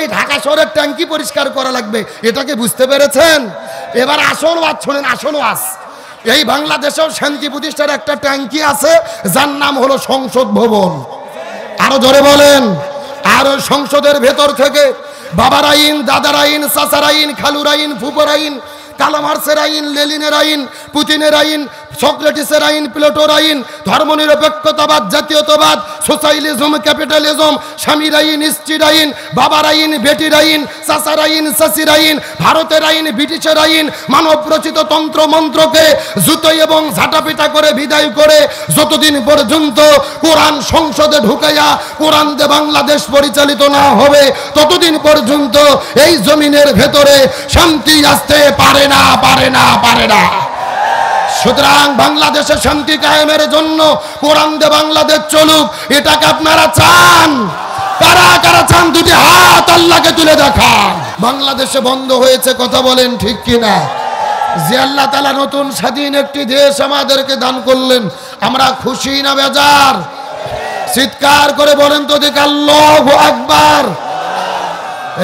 এই ঢাকা শহরের ট্যাঙ্কি পরিষ্কার করা লাগবে, এটাকে বুঝতে পেরেছেন? এবার আসল ওয়াজ শোনেন, আসল ওয়াজ। এই বাংলাদেশেও শান্তি প্রতিষ্ঠার একটা ট্যাঙ্কি আছে, যার নাম হলো সংসদ ভবন। আরো জোরে বলেন। আর সংসদের ভেতর থেকে বাবার আইন, দাদার আইন, চাচার আইন, খালুর আইন, ফুপর আইন, কালামার্সের আইন, লেনিনের আইন, পুতিনের আইন, সক্রেটিসের আইন, প্লেটোর আইন, ধর্মনিরপেক্ষতাবাদ, জাতীয়তাবাদ, সোশ্যালিজম, ক্যাপিটালিজম, স্বামীর আইন, স্ত্রীর আইন, বাবার আইন, বেটির আইন, চাচার আইন, চাচির আইন, ভারতের আইন, ব্রিটিশের আইন, মানব রচিত তন্ত্র মন্ত্রকে জুতোই এবং ঝাঁটাপিটা করে বিদায় করে যতদিন পর্যন্ত কোরআন সংসদে ঢুকাইয়া কোরআন দিয়ে বাংলাদেশ পরিচালিত না হবে ততদিন পর্যন্ত এই জমিনের ভেতরে শান্তি আসতে পারে না, পারে না, পারে না। সুতরাং বাংলাদেশে শান্তি কায়েমের জন্য কোরআন দিয়ে বাংলাদেশ চলুক, এটাকে আপনারা চান? কারা কারা চান? দুটি হাত আল্লাহকে তুলে দেখান। বাংলাদেশে বন্ধ হয়েছে, কথা বলেন ঠিক কিনা? যে আল্লাহ তাআলা নতুন স্বাধীন একটি দেশ আমাদেরকে দান করলেন, আমরা খুশি না বেজার? চিৎকার করে বলেন তো দেখি আল্লাহু আকবার।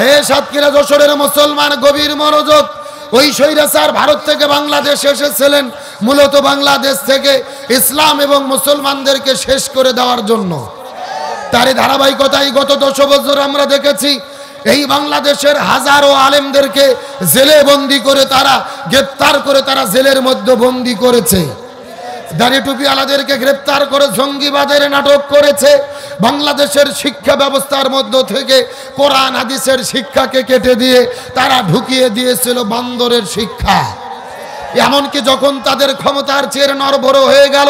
এই সাতক্ষীরা যশোরের মুসলমান গভীর মনোযোগ। ওই স্বৈরাচার ভারত থেকে বাংলাদেশে এসেছিলেন মূলত বাংলাদেশ থেকে ইসলাম এবং মুসলমানদেরকে শেষ করে দেওয়ার জন্য। তারই ধারাবাহিকতায় গত 10 বছর আমরা দেখেছি এই বাংলাদেশের হাজারো আলেমদেরকে জেলে বন্দি করে, তারা গ্রেপ্তার করে, তারা জেলের মধ্যে বন্দি করেছে। দাড়ি টুপি আলাদেরকে গ্রেপ্তার করে জঙ্গিবাদের নাটক করেছে। বাংলাদেশের শিক্ষা ব্যবস্থার মধ্য থেকে কোরআন হাদিসের শিক্ষাকে কেটে দিয়ে তারা ঢুকিয়ে দিয়েছিল বান্দরের শিক্ষা। এমনকি যখন তাদের ক্ষমতার চেয়ে নড়বড় হয়ে গেল,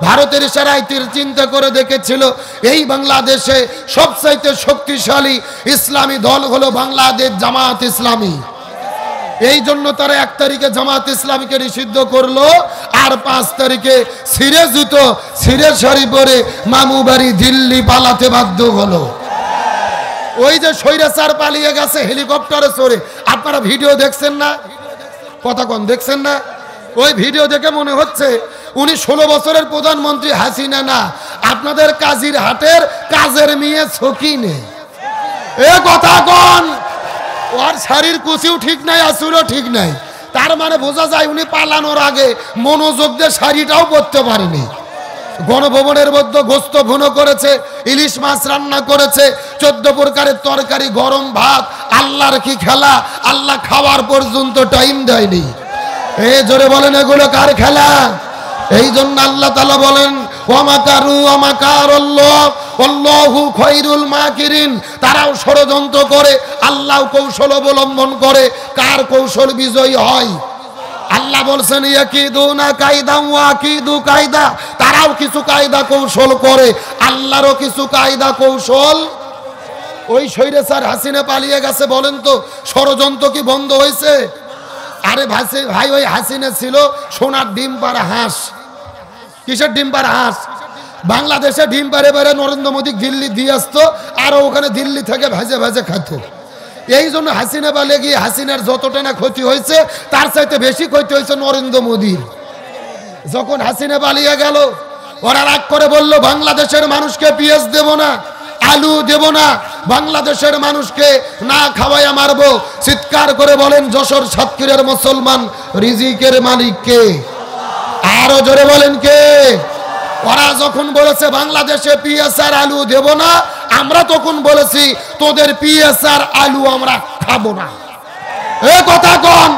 ভারতের ইশারায় চিন্তা করে দেখেছিল এই বাংলাদেশে সবচাইতে শক্তিশালী ইসলামী দল হলো বাংলাদেশ জামাত ইসলামী। এই জন্য তারা 1 তারিখে জামাত ইসলামীকে নিষিদ্ধ করলো, আর 5 তারিখে ছিঁড়ে জুতো ছিঁড়ে শাড়ি পরে মামু বাড়ি দিল্লি পালাতে বাধ্য হলো। ওই যে স্বৈরাচার পালিয়ে গেছে হেলিকপ্টারে চড়ে, আপনারা ভিডিও দেখছেন না? কথা কোন দেখছেন না? ওই ভিডিও দেখে মনে হচ্ছে উনি 16 বছরের প্রধানমন্ত্রী হাসিনা না, আপনাদের কাজীর হাটের কাজের মেয়ে ছকিনে। এ কথা কোন? ওর শাড়ির কুচিও ঠিক নাই, আসুরও ঠিক নাই। তার মানে বোঝা যায় উনি পালানোর আগে মনোযোগ দিয়ে শাড়িটাও পরতে পারেনি। গণভবনের মধ্যে গোস্ত ভুনো করেছে, ইলিশ মাছ রান্না করেছে, 14 প্রকারের তরকারি, গরম ভাত। আল্লাহর কি খেলা! আল্লাহ খাওয়ার পর্যন্ত টাইম দেয়নি। এই জোরে বলেন এগুলো কার খেলা? এই জন্য আল্লাহ তাআলা বলেন ওয়ামাকারু ওয়ামাকারাল্লাহ আল্লাহু খায়রুল মাকিরিন। তারাও ষড়যন্ত্র করে, আল্লাহ কৌশল অবলম্বন করে। কার কৌশল বিজয়ী হয়? আল্লাহ বলছেন ইয়াকিদুনা কায়দা ওয়া আকিদু কায়দা। তারাও কিছু কায়দা কৌশল করে, আল্লাহরও কিছু কায়দা কৌশল। ওই স্বৈরাচার হাসিনা পালিয়ে গেছে, বলেন তো ষড়যন্ত্র কি বন্ধ হয়েছে? আরে ভাই ওই হাসিনা ছিল সোনার ডিম পাড়া হাঁস। কিসের ডিম পাড়া হাঁস? বাংলাদেশে ডিম পারে পারে নরেন্দ্র মোদী দিল্লি দিয়ে আসতো, আর ওখানে দিল্লি থেকে ভেজে ভেজে খেত। এই জন্য হাসিনা পালিয়ে গিয়ে হাসিনার যতটা না ক্ষতি হয়েছে তার চাইতে বেশি ক্ষতি হয়েছে নরেন্দ্র মোদীর। যখন হাসিনা পালিয়ে গেল, ওরা রাগ করে বলল বাংলাদেশের মানুষকে পেঁয়াজ দেব না, আলু দেব না, বাংলাদেশের মানুষকে না খাওয়াইয়া মারবো। চিৎকার করে বলেন যশোর সাতক্ষীরার মুসলমান রিজিকের মালিক কে? আরো জোরে বলেন কে? ওরা যখন বলেছে বাংলাদেশে পেঁয়াজ আর আলু দেব না, আমরা তখন বলেছি তোদের পেঁয়াজ আর আলু আমরা খাবো না। এ কথা কোন?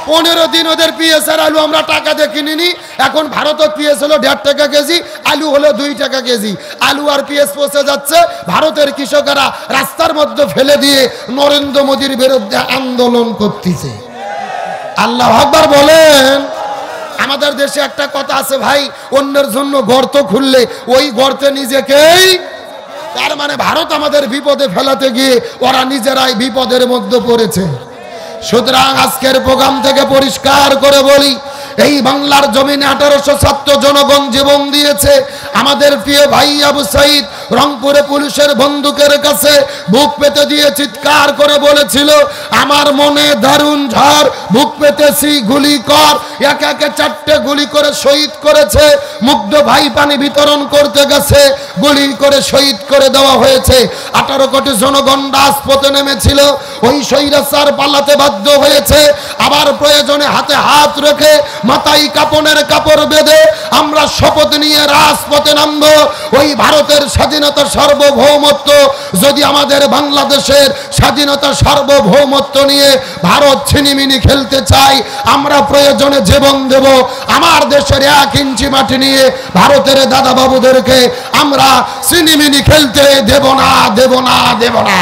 15 দিন ওদের পেঁয়াজ আর আলু আমরা টাকা দিয়ে কিনিনি। এখন ভারতের পেঁয়াজ হলো 1.5 টাকা কেজি, আলু হলো 2 টাকা কেজি। আলু আর পেঁয়াজ পচে যাচ্ছে, ভারতের কৃষকেরা রাস্তার মধ্যে ফেলে দিয়ে নরেন্দ্র মোদীর বিরুদ্ধে আন্দোলন করতেছে। আল্লাহু আকবার বলেন। আমাদের দেশে একটা কথা আছে ভাই, অন্যের জন্য গর্ত খুললে ওই গর্তে নিজেকেই, তার মানে ভারত আমাদের বিপদে ফেলাতে গিয়ে ওরা নিজেরাই বিপদের মধ্যে পড়েছে। সুতরাং আজকের প্রোগ্রাম থেকে পরিষ্কার করে বলি, এই বাংলার জমিনে 1800 ছাত্র জনগণ জীবন দিয়েছে। আমাদের প্রিয় ভাই আবু সাইদ রংপুরে পুলিশের বন্দুকের কাছে বুক পেতে দিয়ে চিৎকার করে বলেছিল আমার মনে দারুণ ঝড়, বুক পেতেছি গুলি কর। একে একে 4টে গুলি করে শহীদ করেছে। মুগ্ধ ভাই পানি বিতরণ করতে গেছে, গুলি করে শহীদ করে দেওয়া হয়েছে। 18 কোটি জনগণ রাজপথে নেমেছিল, ওই স্বৈরাচার পালাতে বাধ্য হয়েছে। আবার প্রয়োজনে হাতে হাত রেখে মাথায় কাপনের কাপড় বেঁধে আমরা শপথ নিয়ে রাজপথে নামব। ওই ভারতের স্বাধীনতা সার্বভৌমত্ব যদি আমাদের বাংলাদেশের স্বাধীনতা সার্বভৌমত্ব নিয়ে ভারত ছিনিমিনি খেলতে চাই, আমরা প্রয়োজনে জীবন দেব। আমার দেশের 1 ইঞ্চি মাটি নিয়ে ভারতের দাদা বাবুদেরকে আমরা ছিনিমিনি খেলতে দেব না, দেব না, দেব না।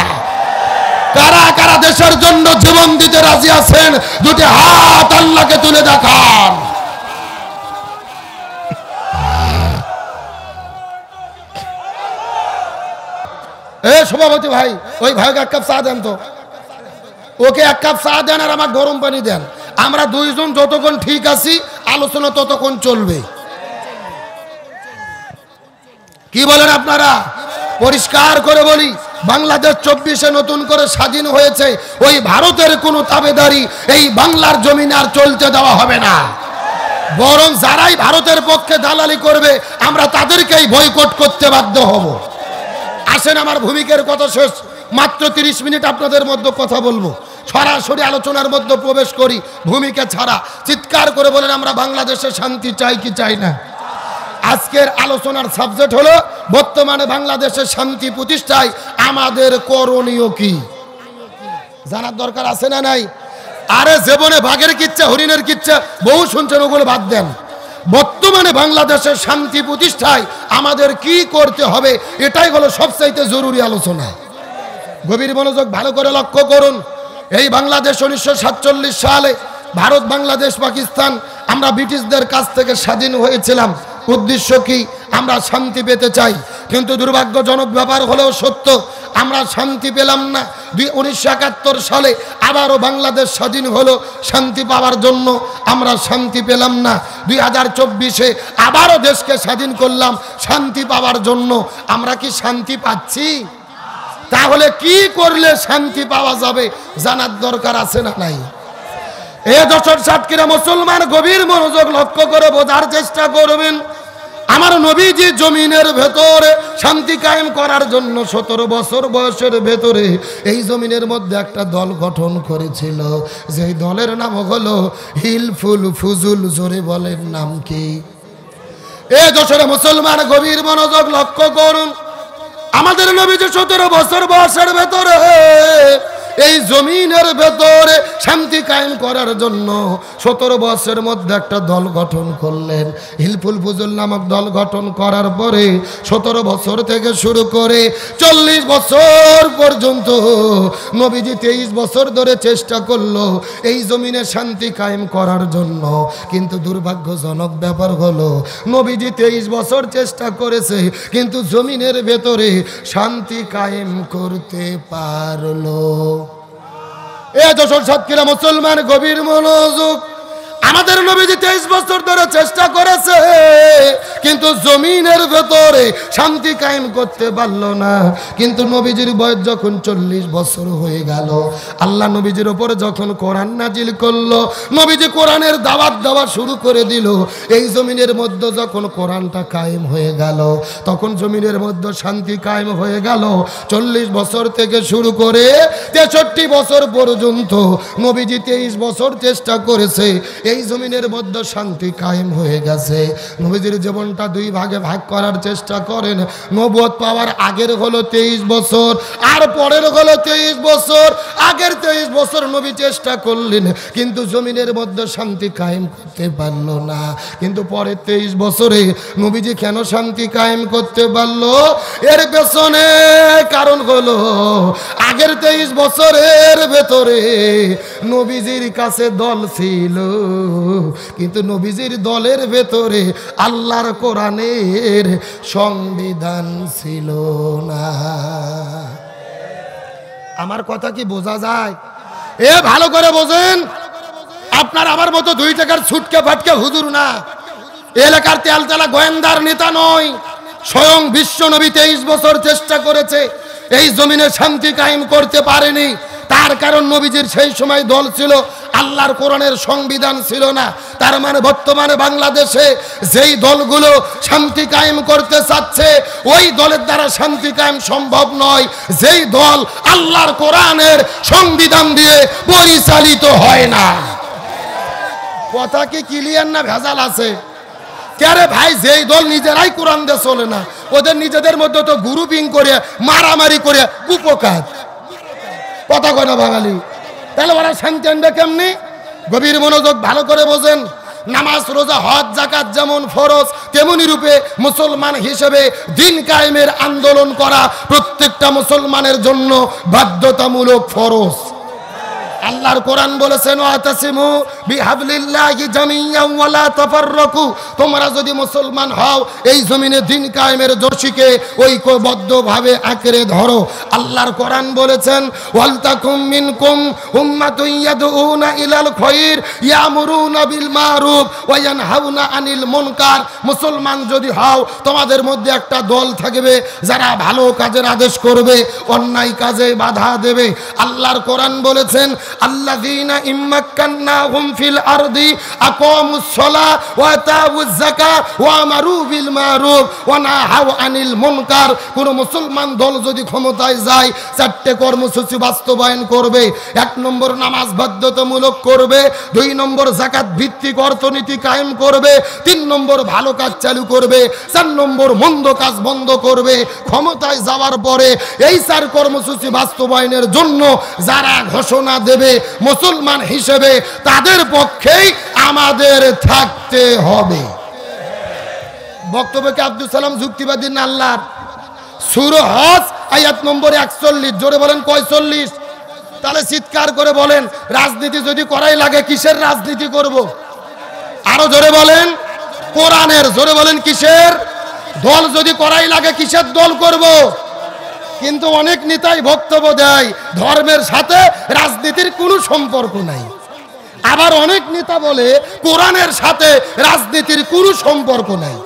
কারা কারা দেশের জন্য জীবন দিতে রাজি আছেন? দুটি হাত আল্লাহকে তুলে দেখান। সভাপতি ভাই, ওই ভাইকে 1 কাপ চা দেন তো, ওকে 1 কাপ চা দেন আর আমার গরম পানি দেন। আমরা দুইজন যতক্ষণ ঠিক আছি আলোচনা ততক্ষণ চলবে। কি বলেন আপনারা? পরিষ্কার করে বলি, বাংলাদেশ 24-এ নতুন করে স্বাধীন হয়েছে। ওই ভারতের কোনো তাবেদারি এই বাংলার জমিনে আর চলতে দেওয়া হবে না। বরং যারাই ভারতের পক্ষে দালালি করবে আমরা তাদেরকেই বয়কট করতে বাধ্য হব। আসেন, আমার ভূমিকার কথা শেষ, মাত্র 30 মিনিট আপনাদের মধ্যে কথা বলবো। সরাসরি আলোচনার মধ্যে প্রবেশ করি, ভূমিকা ছাড়া। চিৎকার করে বলেন, আমরা বাংলাদেশে শান্তি চাই কি চাই না? আজকের আলোচনার সাবজেক্ট হলো বর্তমানে বাংলাদেশের শান্তি প্রতিষ্ঠায় আমাদের করণীয় কি। জানার দরকার আছে না নাই? আরে জীবনে বাঘের কিচ্ছা, হরিণের কিচ্ছা বহু শুনছেন, ওগুলো বাদ দেন। বর্তমানে বাংলাদেশের শান্তি প্রতিষ্ঠায় আমাদের কি করতে হবে, এটাই হলো সবচাইতে জরুরি আলোচনা। গভীর মনোযোগ, ভালো করে লক্ষ্য করুন। এই বাংলাদেশ 1947 সালে ভারত, বাংলাদেশ, পাকিস্তান আমরা ব্রিটিশদের কাছ থেকে স্বাধীন হয়েছিলাম। উদ্দেশ্য কি? আমরা শান্তি পেতে চাই। কিন্তু দুর্ভাগ্যজনক ব্যাপার হলেও সত্য, আমরা শান্তি পেলাম না। 1971 সালে আবারও বাংলাদেশ স্বাধীন হলো, শান্তি পাওয়ার জন্য আমরা শান্তি পেলাম না। 2024-এ আবারও দেশকে স্বাধীন করলাম শান্তি পাওয়ার জন্য। আমরা কি শান্তি পাচ্ছি? তাহলে কি করলে শান্তি পাওয়া যাবে জানার দরকার আছে না নাই? এ দর্শক সাতক্ষীরা মুসলমান, গভীর মনোযোগ লক্ষ্য করে বোঝার চেষ্টা করবেন। আমার নবীজি জমিনের ভেতরে শান্তি কায়েম করার জন্য 17 বছর বয়সের ভেতরে এই জমিনের মধ্যে একটা দল গঠন করেছিল, যেই দলের নাম হলো হিলফুল ফুজুল। জোরে বলেন, নাম কি? এ দর্শক মুসলমান, গভীর মনোযোগ লক্ষ্য করুন। আমাদের নবীজি 17 বছর বয়সের ভেতরে এই জমিনের ভেতরে শান্তি কায়েম করার জন্য 17 বছরের মধ্যে একটা দল গঠন করলেন, হিলফুল ফুজুল নামক দল গঠন করার পরে 17 বছর থেকে শুরু করে 40 বছর পর্যন্ত নবীজি 23 বছর ধরে চেষ্টা করলো এই জমিনে শান্তি কায়েম করার জন্য। কিন্তু দুর্ভাগ্যজনক ব্যাপার হলো, নবীজি 23 বছর চেষ্টা করেছে কিন্তু জমিনের ভেতরে শান্তি কায়েম করতে পারলো। এ দর্শক সাতক্ষীরা মুসলমান, গভীর মনোযোগ। আমাদের নবীজি 23 বছর ধরে চেষ্টা করেছে কিন্তু জমিনের ভেতরে শান্তি কায়েম করতে পারলো না। কিন্তু নবীজির বয়স যখন 40 বছর হয়ে গেল, আল্লাহ নবীজির উপরে যখন কোরআন নাজিল করলো, নবীজি কোরআনের দাওয়াত দেওয়া শুরু করে দিল। এই জমিনের মধ্যে যখন কোরআনটা কায়েম হয়ে গেল, তখন জমিনের মধ্যে শান্তি কায়েম হয়ে গেল। 40 বছর থেকে শুরু করে 63 বছর পর্যন্ত নবীজি 23 বছর চেষ্টা করেছে, এই জমিনের মধ্যে শান্তি কায়েম হয়ে গেছে। নবীজির জীবনটা 2 ভাগে ভাগ করার চেষ্টা করেন। নবুয়ত পাওয়ার আগের হলো 23 বছর, আর পরের হলো 23 বছর। আগের 23 বছর নবী চেষ্টা করলেন কিন্তু জমিনের মধ্যে শান্তি কায়েম করতে পারল না। কিন্তু পরের 23 বছরে নবীজি কেন শান্তি কায়েম করতে পারলো? এর পেছনে কারণ হলো, আগের 23 বছরের ভেতরে নবীজির কাছে দল ছিল কিন্তু নবীজির দলের ভেতরে আল্লাহর কোরআনের সংবিধান ছিল না। আমার কথা কি বোঝা যায়? এ ভালো করে বোঝেন। আপনার আমার মতো 2 টাকার ছুটকে ফাটকে হুজুর না, এলাকার তেলতেলা গোয়েন্দার নেতা নয়। স্বয়ং বিশ্ব নবী 23 বছর চেষ্টা করেছে, এই জমিনে শান্তি কায়েম করতে পারেনি। তার কারণ নবীজির সেই সময় দল ছিল, আল্লাহর কোরআনের সংবিধান ছিল না। তার মানে বর্তমানে বাংলাদেশে যেই দলগুলো শান্তি কায়েম করতে চাচ্ছে ওই দলের দ্বারা শান্তি কায়েম সম্ভব নয়, যেই দল আল্লাহর কোরআনের সংবিধান দিয়ে পরিচালিত হয় না। কথা কি ক্লিয়ার না ভেজাল আছে? কে ভাই, যেই দল নিজেরাই কোরআন দিয়ে চলে না, ওদের নিজেদের মধ্যে তো গ্রুপিং করে মারামারি করে কুপকাত, কথা কয় না বাঙালি। তাহলে ওরা শান্তি আনবে কেমনি? গভীর মনোযোগ ভালো করে বোঝেন। নামাজ, রোজা, হজ, যাকাত যেমন ফরজ, তেমনি রূপে মুসলমান হিসেবে দিন কায়েমের আন্দোলন করা প্রত্যেকটা মুসলমানের জন্য বাধ্যতামূলক ফরজ। আল্লাহর কোরআন বলেছেন ওয়াতাসিমু বিহাবলিল্লাহি জামিআন ওয়া লা তাফাররাকু, তোমরা যদি মুসলমান হও এই জমিনে দিন কায়েমের রশিকে ঐক্যবদ্ধভাবে আঁকড়ে ধরো। আল্লাহর কোরআন বলেছেন ওয়ালতাকুম মিনকুম উম্মাতুন ইয়াদউনা ইলাল খায়র ইয়ামুরুনা বিল মারুফ ওয়া ইয়ানহাউনা আনিল মুনকার, মুসলমান যদি হও তোমাদের মধ্যে একটা দল থাকবে যারা ভালো কাজের আদেশ করবে, অন্যায় কাজে বাধা দেবে। আল্লাহর কোরআন বলেছেন আল্লাযীনা ইম্মাক্কান্নাহুম ফিল আরদি আকামুস সালাহ ওয়া আতাউয যাকাত ওয়া আমারু বিল মারুফ ওয়া নাহাউ আনিল মুনকার। কোন মুসলমান দল যদি ক্ষমতায় যায় চারটি কর্মসূচি বাস্তবায়ন করবে। 1 নম্বর নামাজ বাধ্যতামূলক করবে, 2 নম্বর যাকাত ভিত্তিক অর্থনীতি কায়েম করবে, 3 নম্বর ভালো কাজ চালু করবে, 4 নম্বর মন্দ কাজ বন্ধ করবে। ক্ষমতায় যাওয়ার পরে এই 4 কর্মসূচি বাস্তবায়নের জন্য যারা ঘোষণা দেবে মুসলমান হিসেবে তাদের পক্ষেই আমাদের থাকতে হবে। বক্তব্যকে আব্দুল সালাম যুক্তিবাদী না আল্লাহর? সূরা হজ আয়াত নম্বর 41, জোরে বলেন কয় 40? তাহলে চিৎকার করে বলেন, রাজনীতি যদি করাই লাগে কিসের রাজনীতি করব? আরো জোরে বলেন কোরআনের। জোরে বলেন কিসের? দল যদি করাই লাগে কিসের দল করব? কিন্তু অনেক নেতাই বক্তব্য দেয় ধর্মের সাথে রাজনীতির কোনো সম্পর্ক নাই। আবার অনেক নেতা বলে কোরআনের সাথে রাজনীতির কোনো সম্পর্ক নাই।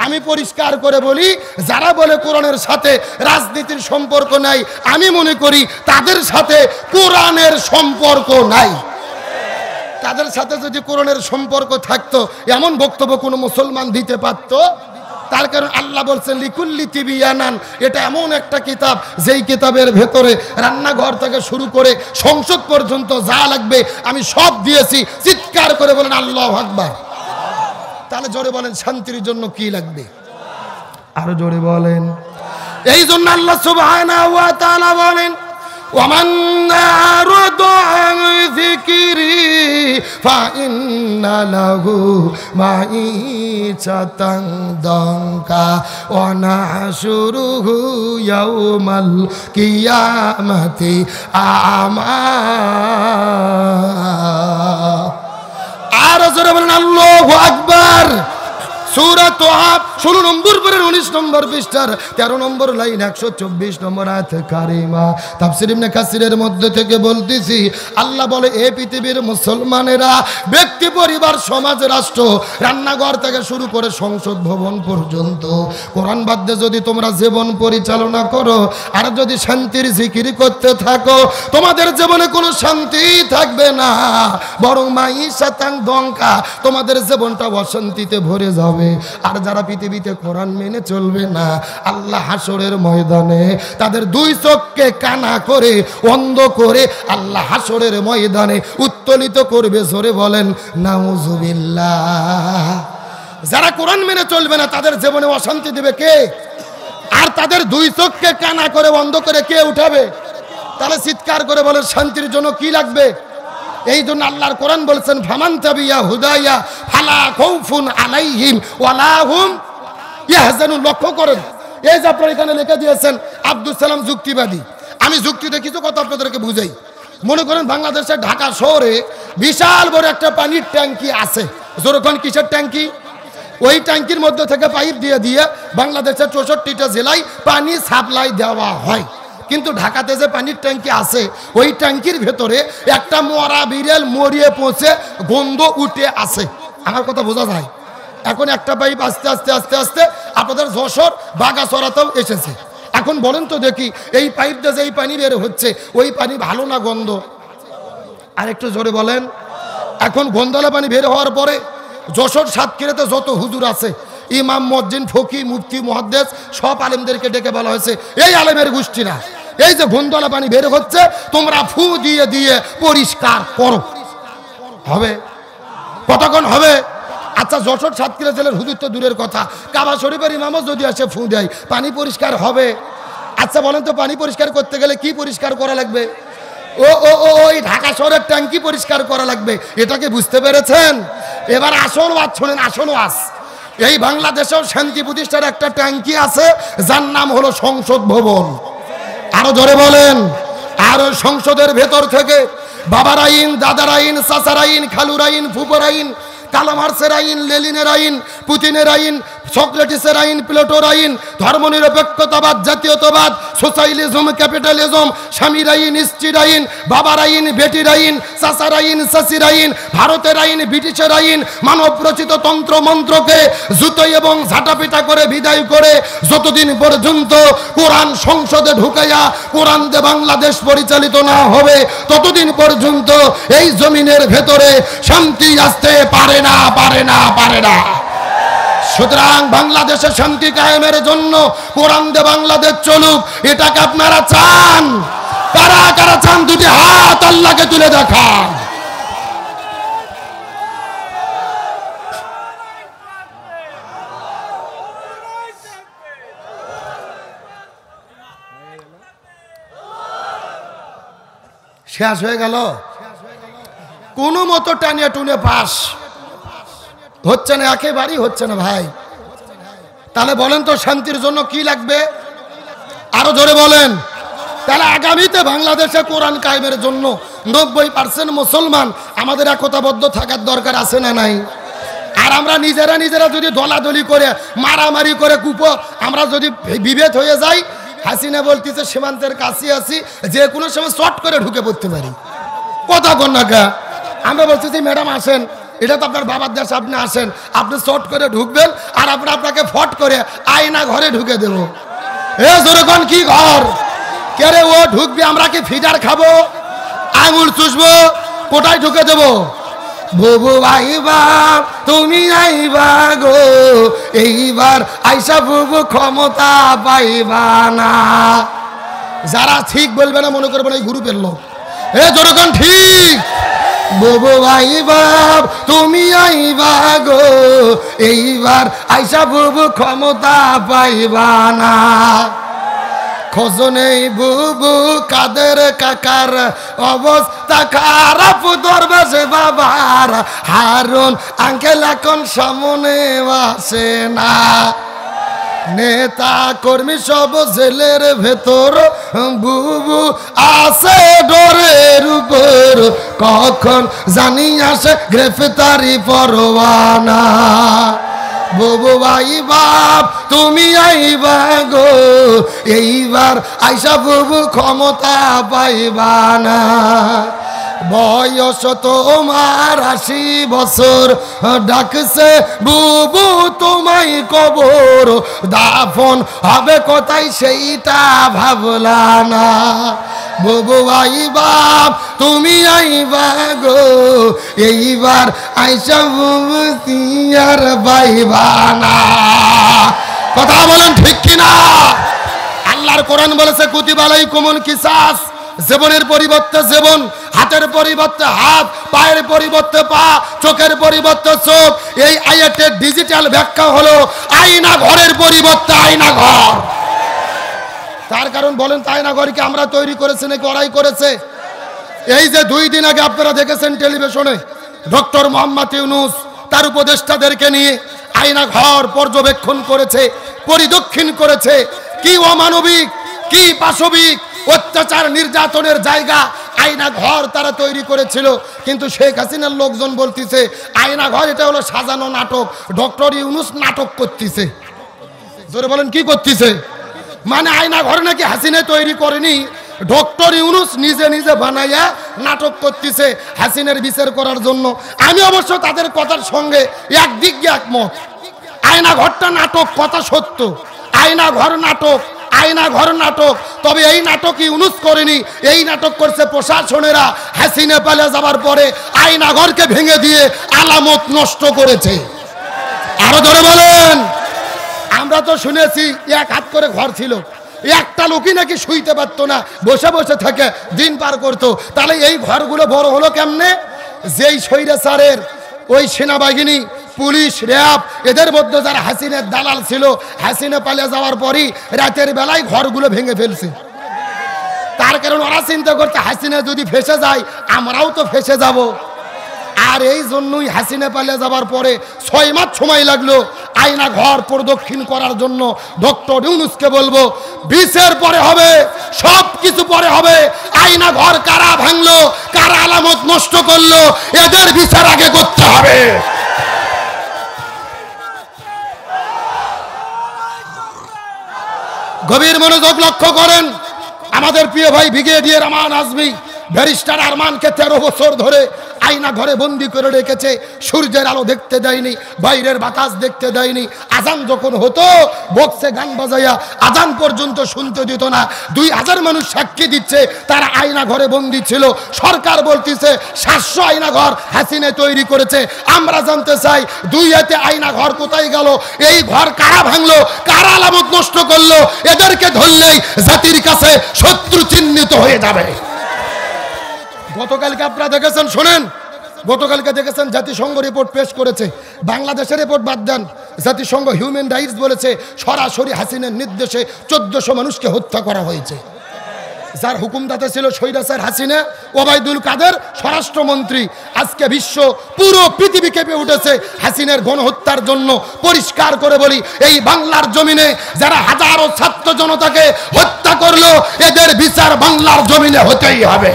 আমি পরিষ্কার করে বলি, যারা বলে কোরআনের সাথে রাজনীতির সম্পর্ক নাই, আমি মনে করি তাদের সাথে কোরআনের সম্পর্ক নাই। তাদের সাথে যদি কোরআনের সম্পর্ক থাকতো এমন বক্তব্য কোনো মুসলমান দিতে পারতো? তার কারণ আল্লাহ বলছেন লিকুল্লি তিবিয়ানান, এটা এমন একটা কিতাব যেই কিতাবের ভেতরে রান্নাঘর থেকে শুরু করে সংসদ পর্যন্ত যা লাগবে আমি সব দিয়েছি। চিৎকার করে বলেন আল্লাহু আকবার। তাহলে জোরে বলেন শান্তির জন্য কি লাগবে? আরো জোরে বলেন। এই জন্য আল্লাহ সুবহানাহু ওয়া তাআলা বলেন ওয়ামান আরাদা আন যিকরি ফাইন্না লাহু মাঈশাতান দাঙ্কা ওয়া নাহশুরুহু ইয়াউমাল কিয়ামাতি আমা। আর জোরে বলেন আল্লাহু আকবার। সূরা তোহা 16 নম্বর পরের 19 নম্বর পৃষ্ঠার 13 নম্বর লাইন 124 নম্বর আয়াত কারিমা। তাফসীর ইবনে কাসিরের মধ্যে থেকে বলতেছি, আল্লাহ বলে এ পৃথিবীর মুসলমানেরা ব্যক্তি, পরিবার, সমাজ, রাষ্ট্র, রান্নাঘর থেকে শুরু করে সংসদ ভবন পর্যন্ত কোরআন বাদ দিয়ে যদি তোমরা জীবন পরিচালনা করো আর যদি শান্তির জিকির করতে থাকো তোমাদের জীবনে কোনো শান্তি থাকবে না, বরং মাঈশাতান দঙ্কা, তোমাদের জীবনটা অশান্তিতে ভরে যাবে। আর যারা পৃথিবীতে কোরআন মেনে চলবে না আল্লাহ হাসরের ময়দানে তাদের 2 চোখকে কানা করে অন্ধ করে আল্লাহ হাসরের ময়দানে উত্তোলিত করবে। জোরে বলেন নাউজুবিল্লাহ। যারা কোরআন মেনে চলবে না তাদের জীবনে অশান্তি দেবে কে? আর তাদের 2 চোখকে কানা করে অন্ধ করে কে উঠাবে? তাহলে চিৎকার করে বলেন শান্তির জন্য কি লাগবে? এই জন্য আল্লাহর কোরআন বলছেন ফামান তাবিয়া হুদায়া ফালা খাউফুন আলাইহিম ওয়ালা হুম ইয়াহজানুন। লক্ষ্য করেন, এই যে আপনারা এখানে লিখে দিয়েছেন আব্দুল সালাম যুক্তিবাদী। আমি যুক্তিতে কিছু কথা আপনাদেরকে বুঝাই। মনে করেন বাংলাদেশের ঢাকা শহরে বিশাল বড় একটা পানির ট্যাঙ্কি আছে। যেরকম কিসের ট্যাঙ্কি? ওই ট্যাঙ্কির মধ্যে থেকে পাইপ দিয়ে দিয়ে বাংলাদেশের 64টা জেলায় পানি সাপ্লাই দেওয়া হয়। কিন্তু ঢাকাতে যে পানির ট্যাঙ্কি আছে ওই ট্যাঙ্কির ভেতরে একটা মরা বিড়াল মরিয়ে পৌঁছে গন্ধ উঠে আছে। আমার কথা বোঝা যায়? এখন একটা পাইপ আস্তে আস্তে আস্তে আস্তে আপনাদের যশোর বাগাছড়াতেও এসেছে। এখন বলেন তো দেখি, এই পাইপ দিয়ে যেই পানি বের হচ্ছে ওই পানি ভালো না গন্ধ? আর একটু জোরে বলেন। এখন গন্ধলা পানি বের হওয়ার পরে যশোর সাতক্ষীরাতে যত হুজুর আছে, ইমাম, মুয়াজ্জিন, ফকি, মুফতি, মুহাদ্দিস সব আলেমদেরকে ডেকে বলা হয়েছে, এই আলেমের গোষ্ঠী না, এই যে গন্ধলা পানি বের হচ্ছে তোমরা ফু দিয়ে দিয়ে পরিষ্কার করো। হবে? কতক্ষণ হবে? আচ্ছা, যশোর সাতক্ষীরা জেলার হুজুর তো দূরের কথা, কাবা শরীফের ইমামও যদি আসে ফু দেয়, পানি পরিষ্কার হবে? আচ্ছা বলেন তো, পানি পরিষ্কার করতে গেলে কি পরিষ্কার করা লাগবে? ওই ঢাকা শহরের ট্যাঙ্কি পরিষ্কার করা লাগবে। এটাকে বুঝতে পেরেছেন? এবার আসল ওয়াজ শোনেন, আসল ওয়াজ। এই বাংলাদেশেও শান্তি প্রতিষ্ঠার একটা ট্যাঙ্কি আছে, যার নাম হলো সংসদ ভবন। আরো জোরে বলেন। আর ওই সংসদের ভেতর থেকে বাবার আইন, দাদার আইন, চাচার আইন, খালুর আইন, ফুপর আইন, কার্ল মার্ক্সের আইন, লেনিনের আইন, পুতিনের আইন, সক্রেটিসের আইন, প্লেটোর আইন, ধর্মনিরপেক্ষতাবাদ, জাতীয়তাবাদ, সোশ্যালিজম, ক্যাপিটালিজম, স্বামীর আইন, স্ত্রীর আইন, বাবার আইন, বেটির আইন, চাচার আইন, চাচির আইন, ভারতের আইন, ব্রিটিশের আইন, মানব রচিত তন্ত্র মন্ত্রকে জুতো এবং ঝাঁটাপিটা করে বিদায় করে যতদিন পর্যন্ত কোরআন সংসদে ঢুকাইয়া কোরআন দিয়ে বাংলাদেশ পরিচালিত না হবে ততদিন পর্যন্ত এই জমিনের ভেতরে শান্তি আসতে পারে না, পারে না, পারে না। সুতরাং বাংলাদেশে শান্তি কায়েমের জন্য কোরআন দিয়ে বাংলাদেশ চলুক, এটাকে আপনারা চান? কারা কারা চান? দুটি হাত আল্লাহকে তুলে দেখান। শেষ হয়ে গেল? কোনো মতো টানিয়ে টুনে পাস হচ্ছে না, একেবারেই হচ্ছে না ভাই। তাহলে বলেন তো শান্তির জন্য কি লাগবে? আরো জোরে বলেন। তাহলে আগামীতে বাংলাদেশে কোরআন কায়েমের জন্য 90% মুসলমান আমাদের একতাবদ্ধ থাকার দরকার আছে না নাই? আর আমরা নিজেরা নিজেরা যদি দলাদলি করে মারামারি করে কুপো আমরা যদি বিভেদ হয়ে যাই, হাসিনা বলতেছে সীমান্তের কাছে আছি, যে কোনো সময় শর্ট করে ঢুকে পড়তে পারি। কথা কন্যা আমরা বলতেছি ম্যাডাম আসেন, এটা তো আপনার বাবার দেশ, আপনি আসেন, আপনি শর্ট করে ঢুকবেন আর আমরা আপনাকে ফট করে আয়না ঘরে ঢুকে দেব। এ যেরকম কি ঘর কে রে, ও ঢুকবে, আমরা কি ফিডার খাবো, আঙুল চুষবো, কোটায় ঢুকে দেবো? বুবু আইবা তুমি আইবা গো, এইবার আইসা বুবু ক্ষমতা পাইবা না। যারা ঠিক বলবে না মনে করবেন এই গ্রুপের লোক। এ যেরকম ঠিক, বুবু আইবা তুমি আইবা গো, এইবার আইসা বুবু ক্ষমতা পাইবা না। খোঁজ নেই বুবু কাদের কাকার অবস্থা খারাপ, দরবেশে বাবার হারুন আঙ্কেল এখন সামনে আসে না। নেতা কর্মী সব জেলের ভেতর, বুবু আসে ডোরের উপর, কখন জানি আসে গ্রেফতারি পরোয়ানা। বুবু ভাই বাপ তুমি আইবা গো, এইবার আইসা বুবু ক্ষমতা পাইবা না। বয়স তোমার 80 বছর, ডাকছে বুবু তোমায় কবর, দাফন হবে কোথায় সেইটা ভাবলা না। বুবু ভাই বাপ তুমি আইবা গো, এইবার আইসা বুবু আর পাইবা না। কথা বলেন ঠিক কিনা? আল্লাহর কোরআন বলেছে কুতিবা আলাইকুমুল কিসাস, জীবনের পরিবর্তে জীবন, হাতের পরিবর্তে হাত, পায়ের পরিবর্তে পা, চোখের পরিবর্তে চোখ। এই আয়াতের ডিজিটাল ব্যাখ্যা হলো আয়না ঘরের পরিবর্তে আয়না ঘর। তার কারণ বলেন, আয়না ঘর কি আমরা তৈরি করেছি নাকি ওরাই করেছে? এই যে 2 দিন আগে আপনারা দেখেছেন টেলিভিশনে ডক্টর মোহাম্মদ ইউনূস তার উপদেষ্টাদেরকে নিয়ে আয়না ঘর পর্যবেক্ষণ করেছে, পরিদক্ষিণ করেছে। কি অমানবিক, কি পাশবিক অত্যাচার নির্যাতনের জায়গা আয়না ঘর তারা তৈরি করেছিল। কিন্তু শেখ হাসিনার লোকজন বলতেছে আয়না ঘর এটা হলো সাজানো নাটক, ডক্টর ইউনূস নাটক করতেছে। জোরে বলেন কি করতেছে? মানে আয়না ঘর নাকি হাসিনা তৈরি করেনি, ডক্টর ইউনূস নিজে নিজে বানাইয়া নাটক করতেছে হাসিনার বিচার করার জন্য। আমি অবশ্য তাদের কথার সঙ্গে একদিক দিয়ে একমত। আয়না ঘরটা নাটক, কথা সত্য, আয়না ঘর নাটক, আয়না ঘর নাটক। তবে এই নাটক ইউনুস করেনি, এই নাটক করছে প্রশাসনেরা। হাসিনা পালিয়ে যাবার পরে আয়না ঘরকে ভেঙে দিয়ে আলামত নষ্ট করেছে। আরো ধরে বলেন। আমরা তো শুনেছি এক হাত করে ঘর ছিল, একটা লোকই নাকি শুইতে পারতো না, বসে বসে থেকে দিন পার করতো। তাহলে এই ঘরগুলো বড় হলো কেমনে? যেই স্বৈরাচারের ওই সেনাবাহিনী, পুলিশ, র্যাব এদের মধ্যে যারা হাসিনের দালাল ছিল, হাসিনা পালিয়ে যাওয়ার পরই রাতের বেলায় ঘরগুলো ভেঙে ফেলছে। তার কারণ ওরা চিন্তা করতে হাসিনা যদি ফেসে যায় আমরাও তো ফেসে যাব। আর এই জন্যই হাসিনা পালিয়ে যাবার পরে 6 মাস সময় লাগলো আয়না ঘর প্রদক্ষিণ করার জন্য। ডক্টর ইউনূসকে বলবো, বিচার পরে হবে, সব কিছু পরে হবে। আয়না ঘর কারা ভাঙলো, কারা আলামত নষ্ট করলো, এদের বিচার আগে করতে হবে। গভীর মনোযোগ লক্ষ্য করেন। আমাদের প্রিয় ভাই ব্রিগেডিয়ার আমান আজমি, ব্যারিস্টার আরমানকে 13 বছর ধরে আয়না ঘরে বন্দি করে রেখেছে। সূর্যের আলো দেখতে দেয়নি, বাইরের বাতাস দেখতে দেয়নি। আজান যখন হতো বক্সে গান বাজাইয়া আজান পর্যন্ত শুনতে দিত না। 2000 মানুষ সাক্ষী দিচ্ছে তারা আয়না ঘরে বন্দি ছিল। সরকার বলতেছে 700 আয়না ঘর হাসিনা তৈরি করেছে। আমরা জানতে চাই 2 আয়না ঘর কোথায় গেল? এই ঘর কারা ভাঙলো, কারা আলামত নষ্ট করলো? এদেরকে ধরলেই জাতির কাছে শত্রু চিহ্নিত হয়ে যাবে। গতকালকে আপনারা দেখেছেন, শোনেন, গতকালকে দেখেছেন জাতিসংঘ রিপোর্ট পেশ করেছে। বাংলাদেশের রিপোর্ট বাদ দেন, জাতিসংঘ হিউম্যান রাইটস বলেছে সরাসরি হাসিনার নির্দেশে 1400 মানুষকে হত্যা করা হয়েছে। যার হুকুমদাতা ছিল স্বৈরাচার হাসিনা, ওবায়দুল কাদের স্বরাষ্ট্রমন্ত্রী। আজকে বিশ্ব, পুরো পৃথিবী কেঁপে উঠেছে হাসিনার গণহত্যার জন্য। পরিষ্কার করে বলি, এই বাংলার জমিনে যারা হাজারো ছাত্র জনতাকে হত্যা করলো এদের বিচার বাংলার জমিনে হতেই হবে।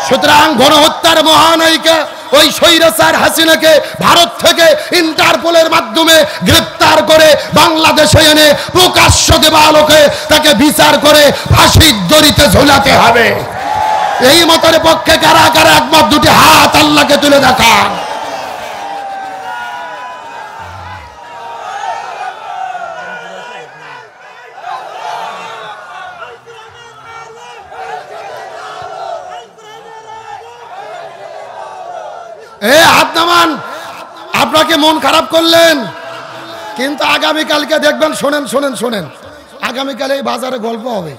সুতরাং গণহত্যার মহানায়িকা ওই স্বৈরাচার হাসিনাকে ভারত থেকে ইন্টারপোলের মাধ্যমে গ্রেফতার করে বাংলাদেশে এনে প্রকাশ্য দেবালোকে তাকে বিচার করে ফাঁসির দড়িতে ঝোলাতে হবে। এই মতের পক্ষে কারা কারা একবার দুটি হাত আল্লাহকে তুলে দেখান। হাত নামান। আপনাকে মন খারাপ করলেন, কিন্তু আগামীকালকে দেখবেন, শোনেন শোনেন শোনেন, আগামীকাল এই বাজারে গল্প হবে।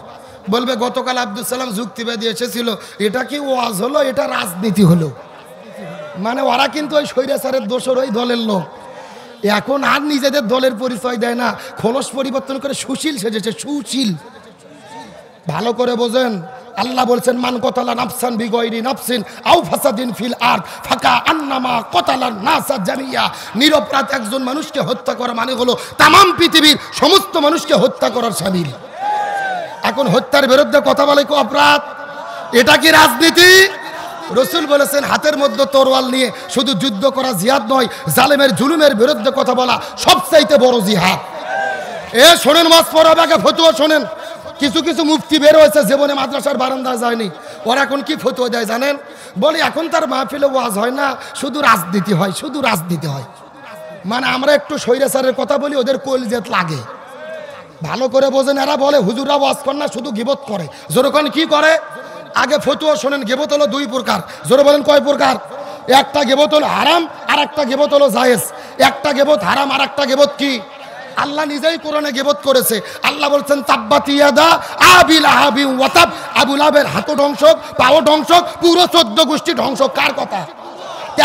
বলবে গতকাল আব্দুল সালাম যুক্তিবাদী এসেছিল, এটা কি ওয়াজ হলো, এটা রাজনীতি হলো। মানে ওরা কিন্তু ওই স্বৈরাচারের দোসর, ওই দলের লোক। এখন আর নিজেদের দলের পরিচয় দেয় না, খোলস পরিবর্তন করে সুশীল সেজেছে, সুশীল। ভালো করে বোঝেন, আল্লাহ বলছেন মান কতালা নাফসান বিগয়রি নাফসিন আও ফাসাদিন ফিল আরদ ফাকা আন্নামা কতালান নাসা জামিয়া। নিরপরাধ একজন মানুষকে হত্যা করা মানে হলো তামাম পৃথিবীর সমস্ত মানুষকে হত্যা করার শামিল। এখন হত্যার বিরুদ্ধে কথা বলে কি অপরাধ? এটা কি রাজনীতি? রসুল বলেছেন হাতের মধ্যে তরোয়াল নিয়ে শুধু যুদ্ধ করা জিহাদ নয়, জালেমের জুলুমের বিরুদ্ধে কথা বলা সবচাইতে বড় জিহাদ। শোনেন, মাস পর আগে ফতুয়া শোনেন। কিছু কিছু মুফতি বের হয়েছে, জীবনে মাদ্রাসার বারান্দায় যায়নি। ওরা এখন কি ফতুয়া দেয় জানেন? বলে এখন তার মাহফিলে ওয়াজ হয় না, শুধু রাজনীতি হয়, শুধু রাজনীতি হয়। মানে আমরা একটু স্বৈরাচারের কথা বলি, ওদের কলজেত লাগে। ভালো করে বোঝেন, এরা বলে হুজুরা ওয়াজ কর না, শুধু গিবত করে। যখন কি করে? আগে ফতুয়া শোনেন। গিবত হলো 2 প্রকার। জোরে বলেন কয় প্রকার? একটা গিবত হলো হারাম, আর একটা গিবত হলো জায়েজ। একটা গিবত হারাম, আর একটা গিবত কি? আল্লাহ নিজেই কোরআনে গিবত করেছে। আল্লাহ বলছেন তাব্বাত ইয়াদা আবি লাহাবি ওয়া তাব। আবু লাহাবের হাতও ধ্বংস, পাও ধ্বংস, পুরো 14 গোষ্ঠী ধ্বংস। কার কথা?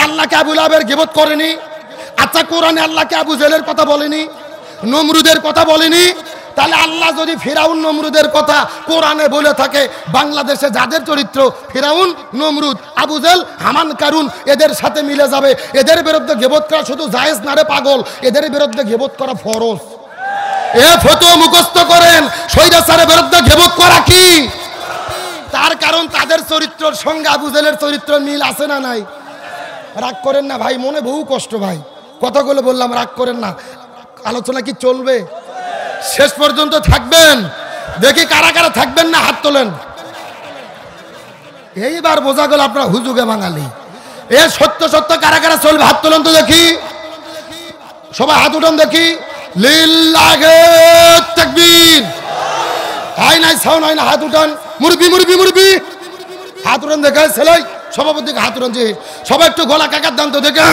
আল্লাহকে আবু লাহাবের গিবত করেনি? আচ্ছা, কোরআনে আল্লাহকে আবু জেলের কথা বলেনি, নমরুদের কথা বলেনি? তাহলে আল্লাহ যদি ফিরাউন নমরুদের কথা কোরআনে বলে থাকে, বাংলাদেশে যাদের চরিত্র ফিরাউন, নমরুদ, আবু জেল, হামান, কারুন এদের সাথে মিলে যাবে। এদের বিরুদ্ধে গিবত করা শুধু জায়েজ না রে পাগল, এদের বিরুদ্ধে গিবত করা ফরজ। ফতোয়া মুখস্থ করেন, স্বৈরাচারের বিরুদ্ধে গিবত করা কি? তার কারণ তাদের চরিত্রের সঙ্গে আবু জেলের চরিত্র মিল আছে না নাই? রাগ করেন না ভাই, মনে বহু কষ্ট ভাই, কথাগুলো বললাম, রাগ করেন না। আলোচনা কি চলবে? শেষ পর্যন্ত থাকবেন? দেখি কারা কারা থাকবেন না, হাত তোলেন। এইবার বোঝা গেল আপনারা হুজুগে বাঙালি। সত্য সত্য কারা কারা চলবে, হাত তোলেন তো দেখি। সবাই হাত উঠান দেখি। লিল্লাহি তাকবীর। হয় নাই সাউন্ড হয় না, হাত উঠান। মুরবি মুরবি মুরবি হাত উঠান, দেখায় ছেলাই সভাপতি হাত উঠান। যে সবাই একটু গলা কাকার দান তো দেখে।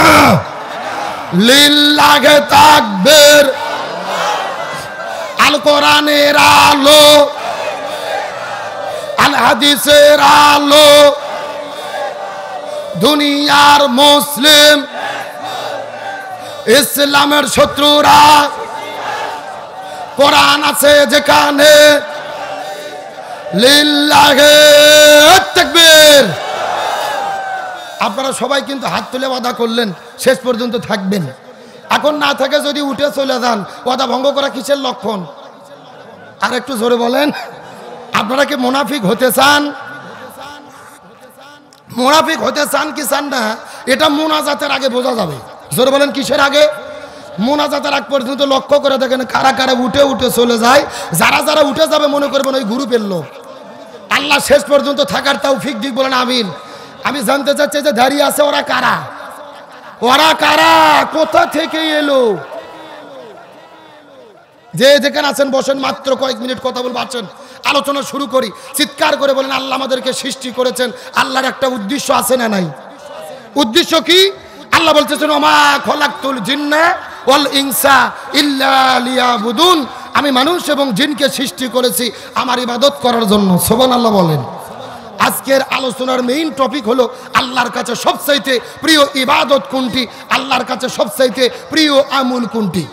লিল্লাহে তাকবীর। আল কোরআনের আলো, আল হাদিসের আলো, দুনিয়ার মুসলিম ইসলামের শত্রুরা কোরআন আছে যেখানে, লিল্লাহে তাকবীর। আপনারা সবাই কিন্তু হাত তুলে ওয়াদা করলেন শেষ পর্যন্ত থাকবেন। এখন না থাকে যদি উঠে চলে যান, ওয়াদা ভঙ্গ করা কিসের লক্ষণ? আর একটু জোরে বলেন। আপনারা কি মুনাফিক হতে চান? মুনাফিক হতে চান কি চান না, এটা মুনাজাতের আগে বোঝা যাবে। জোরে বলেন কিসের আগে? মুনাজাতের আগ পর্যন্ত লক্ষ্য করে দেখেন কারা কারা উঠে উঠে চলে যায়। যারা যারা উঠে যাবে মনে করবেন ওই গ্রুপের লোক। আল্লাহ শেষ পর্যন্ত থাকার তৌফিক দিক, বলেন আমিন। আমি জানতে চাচ্ছি যে দাঁড়িয়ে আছে ওরা কারা? ওরা কারা? কোথা থেকে এলো? যে যেখানে আছেন বসেন, মাত্র কয়েক মিনিট কথা বলবো, আছেন আলোচনা শুরু করি। চিৎকার করে বলেন আল্লাহ আমাদেরকে সৃষ্টি করেছেন, আল্লাহর একটা উদ্দেশ্য আছে না নাই? উদ্দেশ্য কি? আল্লাহ বলতেছেন ওমা খলাকতুল জিন্না ওয়াল ইনসা ইল্লা লিয়াবুদুন, আমি মানুষ এবং জিনকে সৃষ্টি করেছি আমার ইবাদত করার জন্য। সুবহানাল্লাহ বলেন। আজকের আলোচনার মেইন টপিক হলো আল্লাহর কাছে সবচাইতে প্রিয় ইবাদত কোনটি, আল্লাহর কাছে সবচাইতে প্রিয় আমল কোনটি।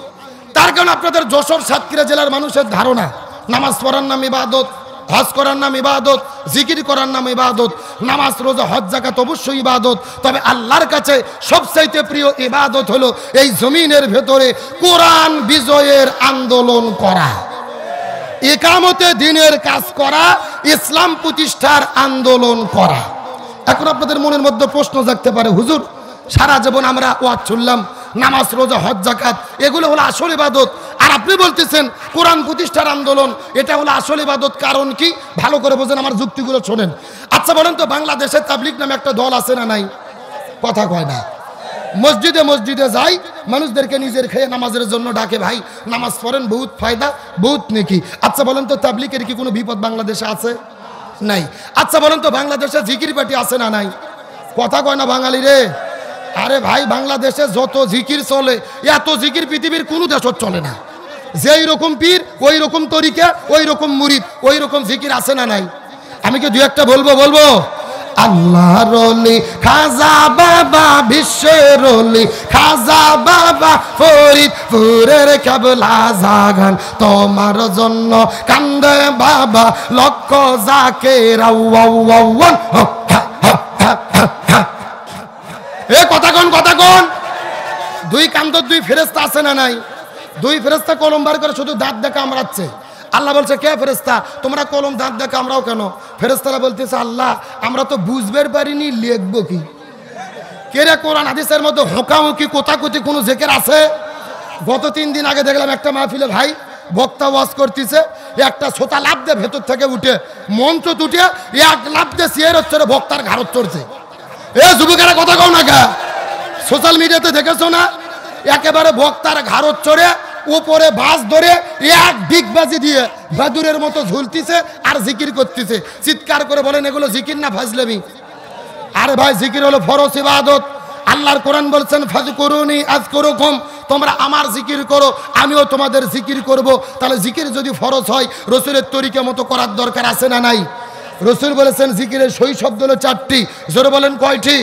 তার কারণ আপনাদের যশোর সাতক্ষীরা জেলার মানুষের ধারণা নামাজ পড়ার নাম ইবাদত, হজ করার নাম ইবাদত, জিকির করার নাম ইবাদত, নামাজ রোজা হজ যাকাত অবশ্যই ইবাদত। তবে আল্লাহর কাছে সবচাইতে প্রিয় ইবাদত হলো এই জমিনের ভেতরে কোরআন বিজয়ের আন্দোলন করা, ইকামতে দ্বীনের কাজ করা, ইসলাম প্রতিষ্ঠার আন্দোলন করা। এখন আপনাদের মনের মধ্যে প্রশ্ন জাগতে পারে, হুজুর সারা জীবন আমরা ওয়াজ শুনলাম, নামাজ রোজা হজ যাকাত এগুলো হলো আসল ইবাদত, আর আপনি বলতেছেন কোরআন প্রতিষ্ঠার আন্দোলন এটা হলো আসল ইবাদত, কারণ কি? ভালো করে বোঝেন, আমার যুক্তিগুলো শোনেন। আচ্ছা বলেন তো, বাংলাদেশে তাবলিগ নামে একটা দল আছে না নাই? কথা কয় না। মসজিদে মসজিদে যাই, মানুষদেরকে নিজের খেয়ে নামাজের জন্য ডাকে, ভাই নামাজ পড়েন, বহুত ফায়দা, বহুত নেকি। আচ্ছা বলেন তো, তাবলিগের কি কোনো বিপদ বাংলাদেশে আছে? নাই। আচ্ছা বলেন তো, বাংলাদেশে জিকির পার্টি আছে না নাই? কথা কয় না বাঙালি রে। আরে ভাই, বাংলাদেশে যত জিকির চলে, এত জিকির পৃথিবীর কোনো দেশত চলে না। যেই রকম পীর ওই রকম তরিকা, ওই রকম মুরিদ, ওই রকম জিকির আছে না নাই? আমি কি দুই একটা বলবো? আল্লাহর ওলি খাজা বাবা, বিশ্বের ওলি খাজা বাবা, ফরিদপুরের কেবলা জাগান তোমার জন্য কান্দে বাবা, লক্ষ জাকের আউয়ান। এ কথা কোন? দুই কান্দর দুই ফেরেশতা আছে না নাই? দুই ফেরেশতা কলম বার করে শুধু দাঁত দেখা কামড়াচ্ছে। আল্লাহ বলছে কে ফেরেশতা, তোমরা কলম দাঁত দেখা কামড়াও কেন? ফেরেশতারা বলতেছে আল্লাহ আমরা তো বুঝবার পারিনি, লিখবো কি? কেরে কোরআন হাদিসের মধ্যে হোকাহুকি কোথাকুতি কোনো জেকের আছে? গত 3 দিন আগে দেখলাম একটা মাহফিলে ভাই বক্তা ওয়াজ করতেছে, একটা ছোটা লাভ দিয়ে ভেতর থেকে উঠে মঞ্চ তুটে এক লাভ দিয়ে চেয়ার হচ্ছে বক্তার ঘাড়ত চড়ছে। এ যুবকেরা কথা কও না কা? সোশ্যাল মিডিয়াতে দেখেছো না? একেবারে বক্তার ঘাড়ত চড়ে উপরে বাস ধরে এক ডিগবাজি দিয়ে বাদুরের মতো ঝুলতিছে আর জিকির করতেছে। চিৎকার করে বলেন এগুলো জিকির না ফাজলামি? আরে ভাই, জিকির হলো ফরজ ইবাদত। আল্লাহর কোরআন বলছেন ফাজকুরুনি আযকুরুকুম, তোমরা আমার জিকির করো আমিও তোমাদের জিকির করব। তাহলে জিকির যদি ফরজ হয় রাসূলের তরিকা মতো করার দরকার আছে না নাই? রাসূল বলেছেন জিকিরের সই শব্দ হলো 4টি। জোরে বলেন কয়টি?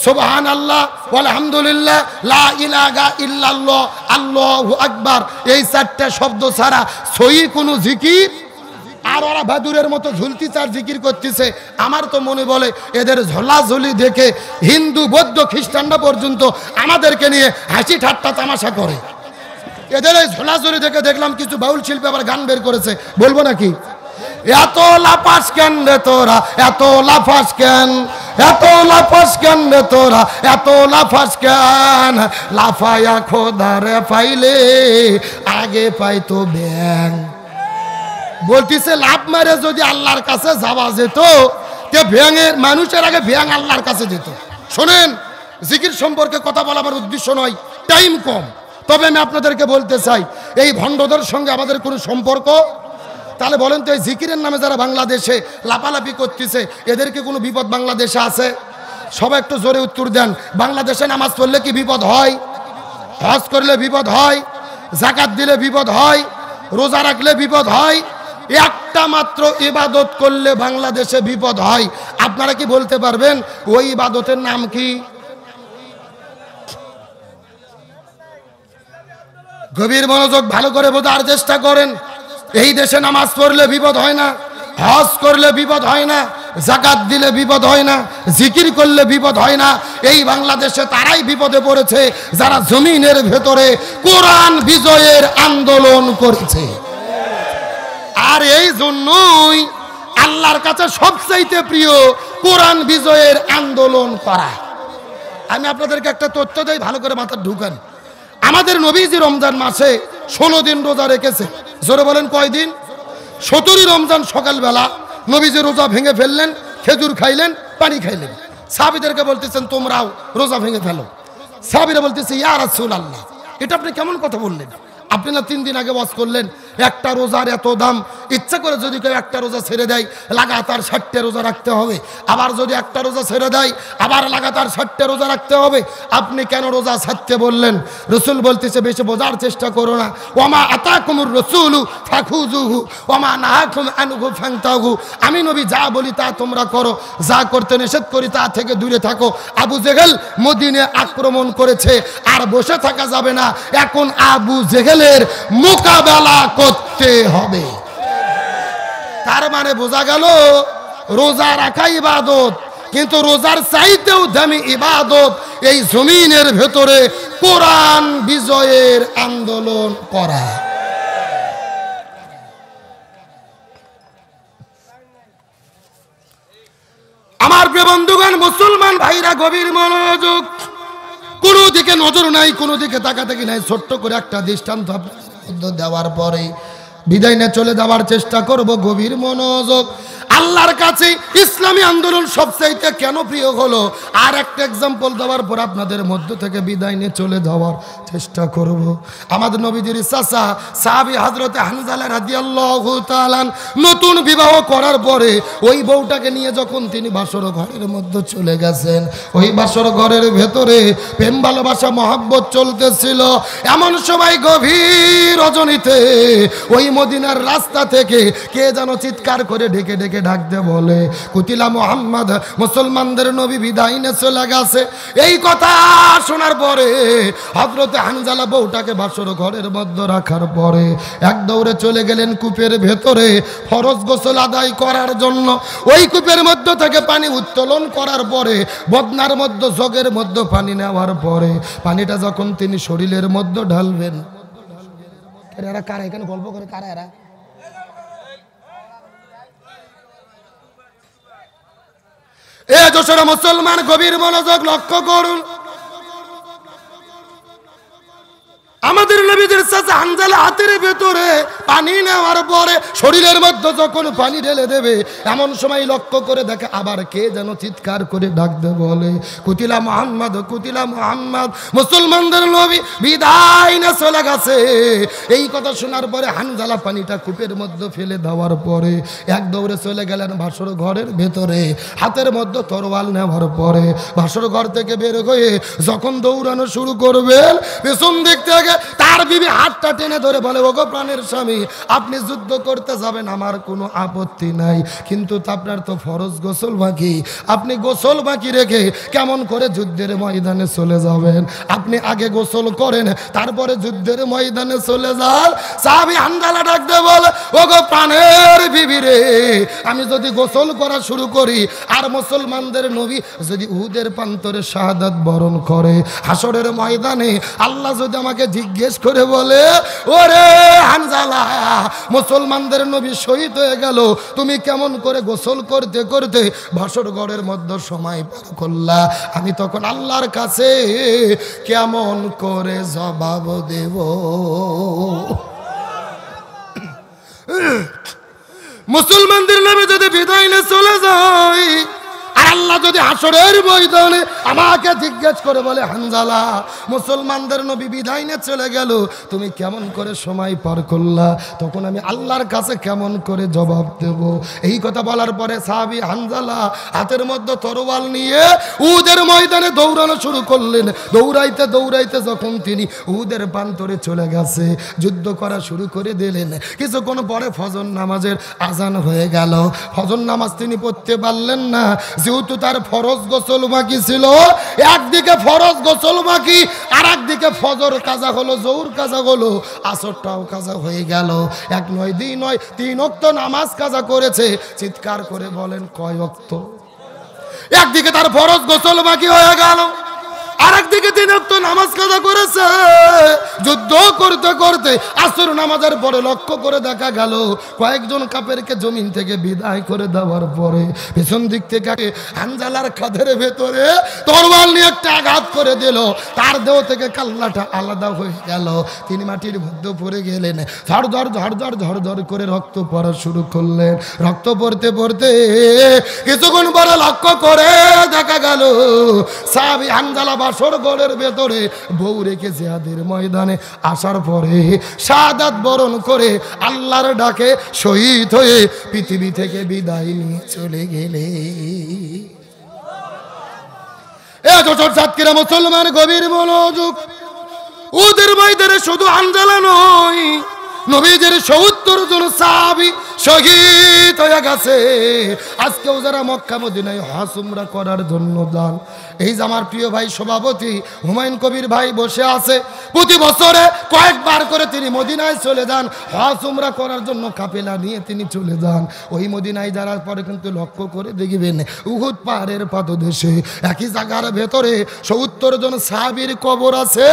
সুবহানাল্লাহ, আলহামদুলিল্লাহ, লা ইলাহা ইল্লাল্লাহ, আল্লাহু আকবার। এই 4টা শব্দ ছাড়া সহি কোনো জিকির। আর ওরা বাদুরের মতো ঝুলতিছে আর জিকির করতেছে। আমার তো মনে বলে এদের ঝোলাঝুলি দেখে হিন্দু বৌদ্ধ খ্রিস্টানরা পর্যন্ত আমাদেরকে নিয়ে হাসি ঠাট্টা তামাশা করে। এদের এই ঝোলাঝুলি দেখে দেখলাম কিছু বাউল শিল্পী আবার গান বের করেছে, বলবো নাকি? এত লাফাস কেন রে তোরা, এত লাফাস কেন, এত লাফাস কেন রে তোরা, এত লাফাস কেন, লাফায়া খোদারে পাইলে আগে পাইতো ব্যাং। বলতিছে লাভ মারে যদি আল্লাহর কাছে যাওয়া যেত, তে ব্যাঙের মানুষের আগে ব্যাং আল্লাহর কাছে যেত। শোনেন, জিকির সম্পর্কে কথা বলা আমার উদ্দেশ্য নয়, টাইম কম। তবে আমি আপনাদেরকে বলতে চাই এই ভণ্ডদের সঙ্গে আমাদের কোনো সম্পর্ক তাহলে বলেন তো এই জিকিরের নামে যারা বাংলাদেশে লাপালাপি করতেছে এদেরকে কোনো বিপদ বাংলাদেশে আছে? সবাই একটু জোরে উত্তর দেন। বাংলাদেশে নামাজ পড়লে কি বিপদ হয়? হজ করলে বিপদ হয়? যাকাত দিলে বিপদ হয়? রোজা রাখলে বিপদ হয়? একটা মাত্র ইবাদত করলে বাংলাদেশে বিপদ হয়। আপনারা কি বলতে পারবেন ওই ইবাদতের নাম কি? গভীর মনোযোগ, ভালো করে বোঝার চেষ্টা করেন। এই দেশে নামাজ পড়লে বিপদ হয় না, হজ করলে বিপদ হয় না, যাকাত দিলে বিপদ হয় না, জিকির করলে বিপদ হয় না। এই বাংলাদেশে তারাই বিপদে পড়েছে যারা জমিনের ভেতরে কোরআন বিজয়ের আন্দোলন করেছে। আর এই জন্যই আল্লাহর কাছে সবচাইতে প্রিয় কোরআন বিজয়ের আন্দোলন করা। আমি আপনাদেরকে একটা তথ্য দেই, ভালো করে মাথা ঢুকান। আমাদের নবীজি রমজান মাসে 16 দিন রোজা রেখেছে। জোরে বলেন কয়দিন? 17 রমজান সকালবেলা নবীজি রোজা ভেঙে ফেললেন, খেজুর খাইলেন, পানি খাইলেন। সাহাবীদেরকে বলতেছেন তোমরাও রোজা ভেঙে ফেলো। সাহাবীরা বলতেছে ইয়া রাসূলুল্লাহ, এটা আপনি কেমন কথা বললেন? আপনি না 3 দিন আগে ওয়াজ করলেন একটা রোজার এত দাম, ইচ্ছা করে যদি কেউ একটা রোজা ছেড়ে দেয় লাগাতার 60টা রোজা রাখতে হবে, আবার যদি একটা রোজা ছেড়ে দেয় আবার লাগাতার 60টা রোজা রাখতে হবে। আপনি কেন রোজা ছাড়তে বললেন? রাসূল বলতেছে বেশি বোঝার চেষ্টা করো না। ওয়ামা আতাকুমুর রাসূলু ফাখুযুহু ওয়ামা নাহাকুম আনহু ফান্তাহু। আমি নবী যা বলি তা তোমরা করো, যা করতে নিষেধ করি তা থেকে দূরে থাকো। আবু জেহেল মদিনে আক্রমণ করেছে, আর বসে থাকা যাবে না। এখন আবু জেহেলের মোকাবেলা করতে হবে। তার মানে বোঝা গেল রোজা রাখা ইবাদত, কিন্তু রোজার চাইতেও দামি ইবাদত এই জমিনের ভেতরে কোরআন বিজয়ের আন্দোলন করা। আমার প্রিয় বন্ধুগণ, মুসলমান ভাইরা গভীর মনোযোগ। কোনো দিকে নজর নাই, কোনো দিকে তাকাতাকি নাই। ছোট্ট করে একটা দৃষ্টান্ত দেওয়ার পরে বিদায় নিয়ে চলে যাওয়ার চেষ্টা করব। গভীর মনোযোগ। আল্লাহর কাছে ইসলামী আন্দোলন সবচাইতে কেন প্রিয় হলো, আর একটা এক্সাম্পল দেওয়ার পর আপনাদের মধ্য থেকে বিদায় নিয়ে চলে যাওয়ার চেষ্টা করব। আমাদের নবীজির চাচা সাহাবী হযরতে হানজালা রাদিয়াল্লাহু তাআলা নতুন বিবাহ করার পরে ওই বউটাকে নিয়ে যখন তিনি বাসর ঘরের মধ্যে চলে গেছেন, ওই বাসর ঘরের ভেতরে প্রেম ভালোবাসা মহব্বত চলতেছিল। এমন সময় গভীর রজনীতে ওই মদিনার রাস্তা থেকে কে যেন চিৎকার করে ডেকে ডেকে ডাকতে বলে কুতিলা মুহাম্মদ, মুসলমানদের নবী বিদায় নিয়ে চলে গেছে। এই কথা শোনার পরে হযরতে হানজালা বউটাকে বাসর ঘরের মধ্যে রাখার পরে এক দৌড়ে চলে গেলেন কূপের ভেতরে ফরজ গোসল আদায় করার জন্য। ওই কূপের মধ্য থেকে পানি উত্তোলন করার পরে বদনার মধ্যে জগের মধ্যে পানি নেওয়ার পরে পানিটা যখন তিনি শরীরের মধ্যে ঢালবেন, এরা কারা এখানে গল্প করে? কারা এরা? এ যশোর মুসলমান গভীর মনোযোগ লক্ষ্য করুন। আমাদের নবীদের চাচা হানজালা হাতের ভেতরে পানি নেওয়ার পরে শরীরের মধ্যে যখন পানি ঢেলে দেবে, এমন সময় লক্ষ্য করে দেখে আবার কে যেন চিৎকার করে ডাকতে বলে কুতিলা মুহাম্মদ, কুতিলা মুহাম্মদ, মুসলমানদের নবী বিদায় নিয়ে চলে গেছে। এই কথা শোনার পরে হানজালা পানিটা কূপের মধ্যে ফেলে দেওয়ার পরে এক দৌড়ে চলে গেলেন ভাসর ঘরের ভেতরে। হাতের মধ্যে তরোয়াল নেওয়ার পরে ভাসর ঘর থেকে বের হয়ে যখন দৌড়ানো শুরু করবেন, পেছন দিক থেকে তার বিবি হাতটা টেনে ধরে বলে ওগো প্রাণের স্বামী, আপনি যুদ্ধ করতে যাবেন আমার কোনো আপত্তি নাই, কিন্তু আপনার তো ফরজ গোসল বাকি। আপনি গোসল বাকি রেখে কেমন করে যুদ্ধের ময়দানে চলে যাবেন? আপনি আগে গোসল করেন, তারপরে যুদ্ধের ময়দানে চলে যান। সাহাবী হানজালা ডাকতে বলে ওগো প্রাণের বিবি রে, আমি যদি গোসল করা শুরু করি আর মুসলমানদের নবী যদি উহুদের প্রান্তরে শাহাদাত বরণ করে, হাসরের ময়দানে আল্লাহ যদি আমাকে জিজ্ঞেস করে বলে ওরে হানজালা, মুসলমানদের নবী শহীদ হয়ে গেল, তুমি কেমন করে গোসল করতে করতে ভাসর ঘরের মধ্যে সময় পার করলা, আমি তখন আল্লাহর কাছে কেমন করে জবাব দেব? মুসলমানদের নবী যদি বিদায় নিয়ে চলে যায় আর আল্লাহ যদি হাসরের ময়দানে আমাকে জিজ্ঞেস করে বলে, হানজালা, মুসলমানদের নবী বিদায় নিয়ে চলে গেল, তুমি কেমন করে সময় পার করলা? তখন আমি আল্লাহর কাছে কেমন করে জবাব দেব? এই কথা বলার পরে সাহাবী হানজালা হাতের মধ্যে তরোয়াল নিয়ে উহুদের ময়দানে দৌড়ানো শুরু করলেন। দৌড়াইতে দৌড়াইতে যখন তিনি উহুদের প্রান্তরে চলে গেছে, যুদ্ধ করা শুরু করে দিলেন। কিছুক্ষণ পরে ফজর নামাজের আজান হয়ে গেল। ফজর নামাজ তিনি পড়তে পারলেন না, যেহেতু তার ফরজ গোসল বাকি ছিল। একদিকে ফরজ গোসল বাকি, আর একদিকে ফজর কাজা হলো, জোহর কাজা হলো, আসরটাও কাজা হয়ে গেল। এক নয়, দুই নয়, 3 ওয়াক্ত নামাজ কাজা করেছে। চিৎকার করে বলেন, কয় ওয়াক্ত? একদিকে তার ফরজ গোসল বাকি হয়ে গেল, আরেকদিকে 3 ওয়াক্ত নামাজ কাজা করেছে। যুদ্ধ করতে করতে আসর নামাজের পরে লক্ষ্য করে দেখা গেল কয়েকজন কাফেরকে জমিন থেকে বিদায় করে দেওয়ার পরে পেছন দিক থেকে হানজালার কাঁধের ভেতরে তরোয়াল নিয়ে একটা আঘাত করে দিল। তার দেহ থেকে কাল্লাটা আলাদা হয়ে গেল। তিনি মাটির মধ্যে পড়ে গেলেন। ঝড় ঝড় করে রক্ত পড়া শুরু করলেন। রক্ত পড়তে পড়তে কিছুক্ষণ পরে লক্ষ্য করে দেখা গেল সাহাবী হানজালা বাসর ঘরের ভেতরে বউ রেখে জিহাদের ময়দানে আসার পরে শাহাদাত বরণ করে আল্লাহর ডাকে শহীদ হয়ে পৃথিবী থেকে বিদায় নিয়ে চলে গেলে। মুসলমান গভীর মনোযোগ। ওদের ময়দানে শুধু হানজালা নয়, নবীজির ৭০ জন সাহাবী শহীদ হয়ে গেছে। আজকেও যারা মক্কা মদিনায় হজ উমরা করার জন্য যান, এই যে আমার প্রিয় ভাই সভাপতি হুমায়ুন কবির ভাই বসে আছে, প্রতি বছরে কয়েকবার করে তিনি মদিনায় চলে যান, হজ উমরা করার জন্য কাফেলা নিয়ে তিনি চলে যান। ওই মদিনায় যাওয়ার পরে কিন্তু লক্ষ্য করে দেখবেন উহুদ পাহাড়ের পাদদেশে একই জায়গার ভেতরে ৭০ জন সাহাবীর কবর আছে।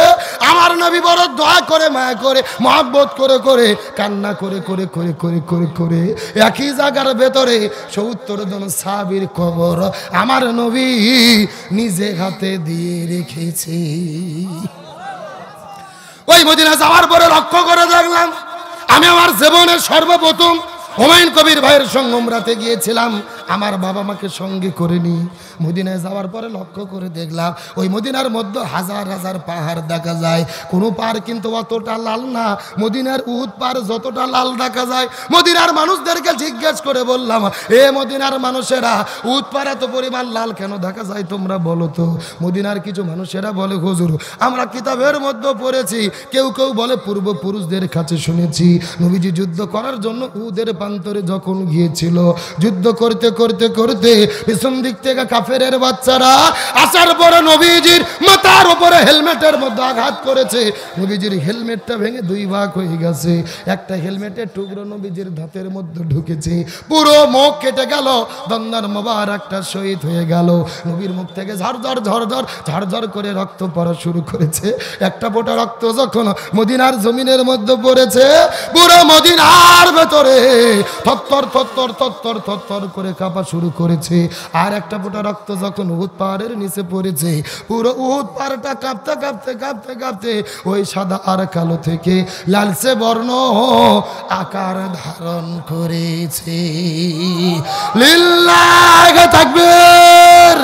আমার নবী বড় দয়া করে, মায়া করে, মহব্বত করে করে, কান্না করে করে করে করে করে করে একই জায়গার ভেতরে ৭০ জন সাহাবীর কবর আমার নবী নিজে হাতে দিয়ে রেখেছে। ওই মদিনা যাওয়ার পরে লক্ষ্য করে দেখলাম, আমি আমার জীবনের সর্বপ্রথম হুমায়ুন কবির ভাইয়ের সঙ্গে উমরাতে গিয়েছিলাম, আমার বাবা মাকে সঙ্গে করে নি। মদিনায় যাওয়ার পরে লক্ষ্য করে দেখলাম ওই মদিনার মধ্যে হাজার হাজার পাহাড় দেখা যায়। কোনো পাহাড় কিন্তু অতটা লাল না, মদিনার উহুদ পাহাড় যতটা লাল দেখা যায়। মদিনার মানুষদেরকে জিজ্ঞেস করে বললাম, এ মদিনার মানুষেরা, উহুদ পাহাড় এত পরিমাণ লাল কেন দেখা যায় তোমরা বলো তো? মদিনার কিছু মানুষেরা বলে, হুজুর আমরা কিতাবের মধ্যে পড়েছি, কেউ কেউ বলে পূর্বপুরুষদের কাছে শুনেছি, নবীজি যুদ্ধ করার জন্য উহুদের প্রান্তরে যখন গিয়েছিল, যুদ্ধ করতে করতে করতে পিছন দিক থেকে কাফেরের বাচ্চারা আসার পরে নবীজির মাথার উপরে হেলমেটের মধ্যে আঘাত করেছে। নবীজির হেলমেটটা ভেঙে 2 ভাগ হয়ে গেছে। একটা হেলমেটের টুকরো নবীজির দাঁতের মধ্যে ঢুকেছে, পুরো মুখ কেটে গেল, দন্দার মোবারকটা শহীদ হয়ে গেল। নবীর মুখ থেকে ঝরঝর করে রক্ত পড়া শুরু করেছে। একটা ফোঁটা রক্ত যখন মদিনার জমিনের মধ্যে পড়েছে, পুরো মদিনার ভেতরে থরথর থরথর থরথর থরথর করে কাঁপা শুরু করেছে। আর একটা ফোঁটা রক্ত যখন উহুদ পাহাড়ের নিচে পড়েছে, পুরো উহুদ পাহাড়টা কাঁপতে কাঁপতে কাঁপতে কাঁপতে ওই সাদা আর কালো থেকে লালচে বর্ণ আকার ধারণ করেছে। লিল্লাহ তাকবীর।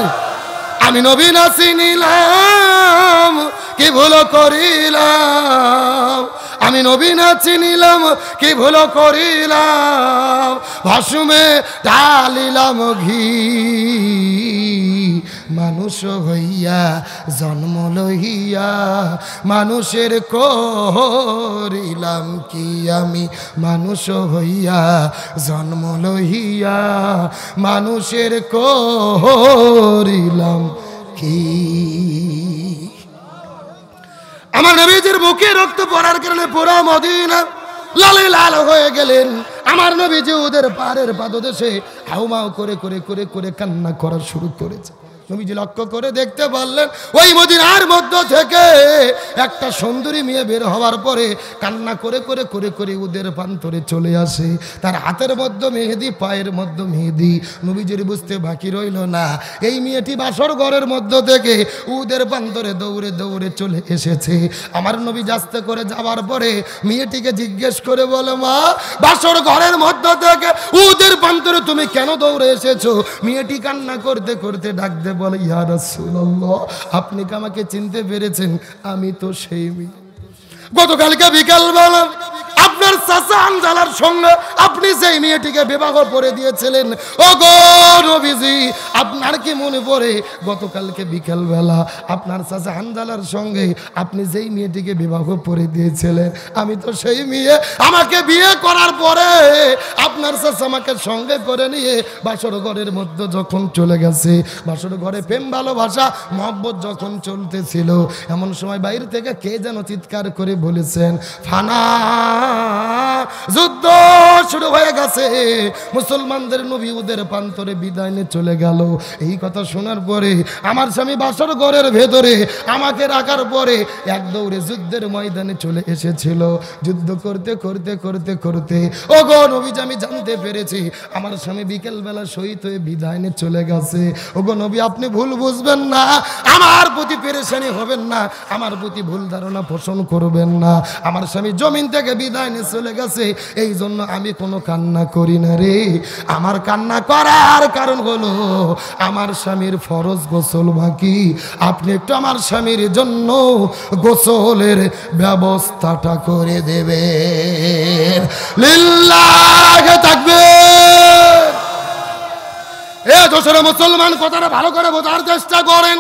আমি নবী না চিনিলাম, কি ভুল করিলাম, আমি নবী না চিনিলাম, কি ভুল করিলাম, ভাসুমে ঢালিলাম ঘি, মানুষ হইয়া জন্ম লইয়া মানুষের করিলাম কি, আমি মানুষ হইয়া জন্ম লইয়া মানুষের করিলাম কি। আমার নবীজির বুকে রক্ত পড়ার কারণে পুরো মদিনা লালে লাল হয়ে গেলেন। আমার নবীজি ওদের পাহাড়ের পাদদেশে হাউমাউ করে করে করে করে কান্না করা শুরু করেছে। নবীজি লক্ষ্য করে দেখতে পারলেন ওই মদিনার মধ্য থেকে একটা সুন্দরী মেয়ে বের হওয়ার পরে কান্না করে করে করে করে ওদের প্রান্তরে চলে আসে। তার হাতের মধ্যে মেহেদি, পায়ের মধ্যে মেহেদি। নবীজির বুঝতে বাকি রইল না, এই মেয়েটি বাসর ঘরের মধ্য থেকে ওদের প্রান্তরে দৌড়ে দৌড়ে চলে এসেছে। আমার নবী আস্তে করে যাওয়ার পরে মেয়েটিকে জিজ্ঞেস করে বলে, মা, বাসর ঘরের মধ্য থেকে ওদের প্রান্তরে তুমি কেন দৌড়ে এসেছো? মেয়েটি কান্না করতে করতে ডাকতে বলে, ইয়া রাসূলুল্লাহ, আপনি কি আমাকে চিনতে পেরেছেন? আমি তো সেই মেয়ে গতকালকে বিকালবেলা আপনার চাচা হানজালার সঙ্গে আপনি যেই মেয়েটিকে বিবাহ করে দিয়েছিলেন। ও গো নবীজি, আপনার কি মনে পড়ে গতকালকে বিকালবেলা আপনার চাচা হানজালার সঙ্গে আপনি যেই মেয়েটিকে বিবাহ করে দিয়েছিলেন? আমি তো সেই মেয়ে। আমাকে বিয়ে করার পরে আপনার চাচা আমাকে সঙ্গে করে নিয়ে বাসর ঘরের মধ্যে যখন চলে গেছে, বাসর ঘরে প্রেম ভালোবাসা মহব্বত যখন চলতেছিল, এমন সময় বাইরে থেকে কে যেন চিৎকার করে বলেছেন, ফানা, যুদ্ধ শুরু হয়ে গেছে, মুসলমানদের নবী ওদের প্রান্তরে বিদায় নিয়ে চলে গেল। এই কথা শোনার পরে আমার স্বামী বাসর ঘরের ভেতরে আমাকে রাখার পরে এক দৌড়ে যুদ্ধের ময়দানে চলে এসেছিল। যুদ্ধ করতে করতে করতে করতে ও গো নবীজি, আমি জানতে পেরেছি আমার স্বামী বিকেলবেলা শহীদ হয়ে বিদায় নিয়ে চলে গেছে। ও গো নবী, আপনি ভুল বুঝবেন না, আমার প্রতি পেরেশানি হবেন না, আমার প্রতি ভুল ধারণা পোষণ করবেন না। আমার স্বামী জমিন থেকে বিদায় নিয়ে চলে গেছে, এই জন্য আমি কোনো কান্না করি না রে। আমার কান্না করার কারণ হলো আমার স্বামীর ফরজ গোসল বাকি। আপনি একটু আমার স্বামীর জন্য গোসলের ব্যবস্থাটা করে দেবেন। লিল্লাহি তাকবীর। এ দোসরা মুসলমান, কথাটা ভালো করে বোঝার চেষ্টা করেন।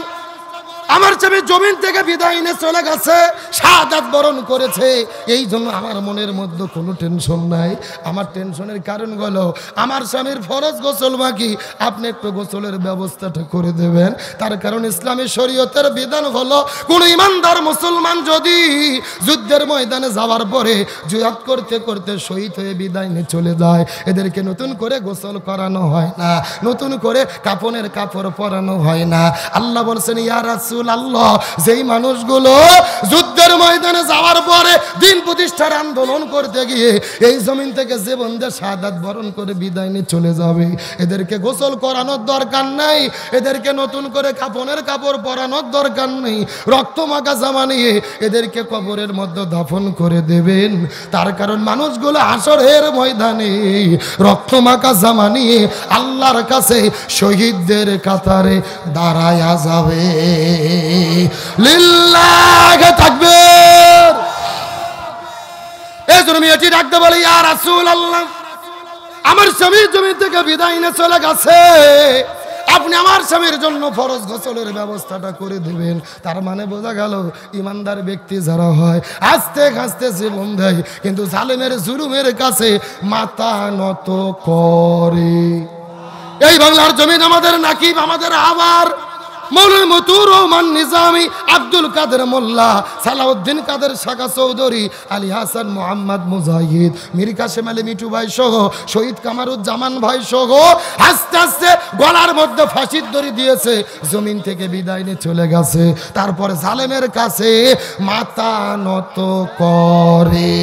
আমার স্বামী জমিন থেকে বিদায় নিয়ে চলে গেছে, শাহাদাত বরণ করেছে, এই জন্য আমার মনের মধ্যে কোনো টেনশন নাই। আমার টেনশনের কারণ হলো আমার স্বামীর ফরজ গোসল বাকি, আপনি একটু গোসলের ব্যবস্থাটা করে দেবেন। তার কারণ ইসলামী শরীয়তের বিধান হলো কোন ইমানদার মুসলমান যদি যুদ্ধের ময়দানে যাওয়ার পরে জিহাদ করতে করতে শহীদ হয়ে বিদায় নিয়ে চলে যায়, এদেরকে নতুন করে গোসল করানো হয় না, নতুন করে কাফনের কাপড় পরানো হয় না। আল্লাহ বলছেন, ইয়া রাসূলুল্লাহ, যেই মানুষগুলো যুদ্ধের ময়দানে যাওয়ার পরে দিন প্রতিষ্ঠার আন্দোলন করতে গিয়ে এই জমিন থেকে জীবন দিয়ে শাহাদাত বরণ করে বিদায় নিয়ে চলে যাবে, এদেরকে গোসল করানোর দরকার নাই, এদেরকে নতুন করে কাফনের কাপড় পরানোর দরকার নেই, রক্ত মাখা জামা নিয়ে এদেরকে কবরের মধ্যে দাফন করে দেবেন। তার কারণ মানুষগুলো হাসরের ময়দানে রক্ত মাখা জামা নিয়ে আল্লাহর কাছে শহীদদের কাতারে দাঁড়ায়া যাবে। লিল্লাহি তাকবীর। এই জন্য মেয়েটি ডাকতে বলে, ইয়া রাসূলুল্লাহ, আমার স্বামী জমি থেকে বিদায় নিয়ে চলে গেছে, আপনি আমার স্বামীর জন্য ফরজ গোসলের ব্যবস্থাটা করে দিবেন। তার মানে বোঝা গেল ইমানদার ব্যক্তি যারা হয় আস্তে আস্তে জীবন দেয়, কিন্তু জালেমের জুলুমের কাছে মাথা নত করে। এই বাংলার জমিন আমাদের নাকিব, আমাদের আবার মৌলানা মতিউর রহমান নিজামী, আব্দুল কাদের মোল্লা, সালাউদ্দিন কাদের শাখা চৌধুরী, আলী হাসান মোহাম্মদ মুজাহিদ, মীর কাসেম আলী মিঠু ভাই সহ শহীদ কামারুজ্জামান ভাই সহ আস্তে আস্তে গলার মধ্যে ফাঁসির দড়ি দিয়েছে, জমিন থেকে বিদায় নিয়ে চলে গেছে। তারপর জালেমের কাছে মাথা নত করে।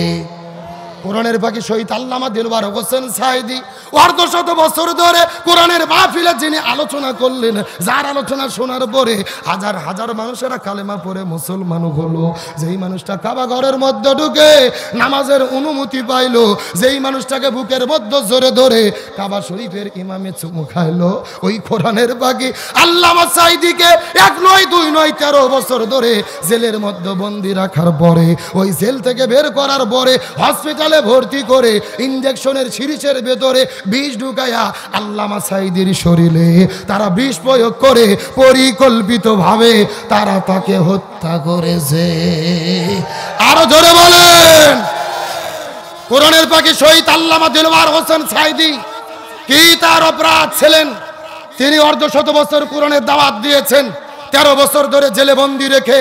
কোরআনের পাখি শহীদ আল্লামা দিলওয়ার হোসেন সাঈদী অর্ধশত বছর ধরে কোরআনের মাহফিলে যিনি আলোচনা করলেন, যার আলোচনা শোনার পরে হাজার হাজার মানুষেরা কালেমা পড়ে মুসলমান হলো। যেই মানুষটা কাবা ঘরের মধ্যে ঢুকে নামাজের অনুমতি পাইলো, যেই মানুষটাকে বুকের মধ্যে জোরে ধরে কাবা শরীফের ইমামে চুমু খাইলো, ওই কোরআনের পাখি আল্লামা সাঈদীকে 1 নয় 2 নয় 13 বছর ধরে জেলের মধ্যে বন্দি রাখার পরে, ওই জেল থেকে বের করার পরে হসপিটালে ভর্তি করে ইনজেকশনের সিরিজের ভেতরে বিষ ঢুকায়া আল্লামা সাঈদীর শরীরে তারা বিষ প্রয়োগ করে পরিকল্পিতভাবে তারা তাকে হত্যা করেছে। আরো জোরে বলেন, কোরআনের পাখি শহীদ আল্লামা দিলওয়ার হোসেন সাঈদী কি তার অপরাধ ছিলেন? তিনি অর্ধশত বছর কোরআনের দাওয়াত দিয়েছেন, 13 বছর ধরে জেলে বন্দি রেখে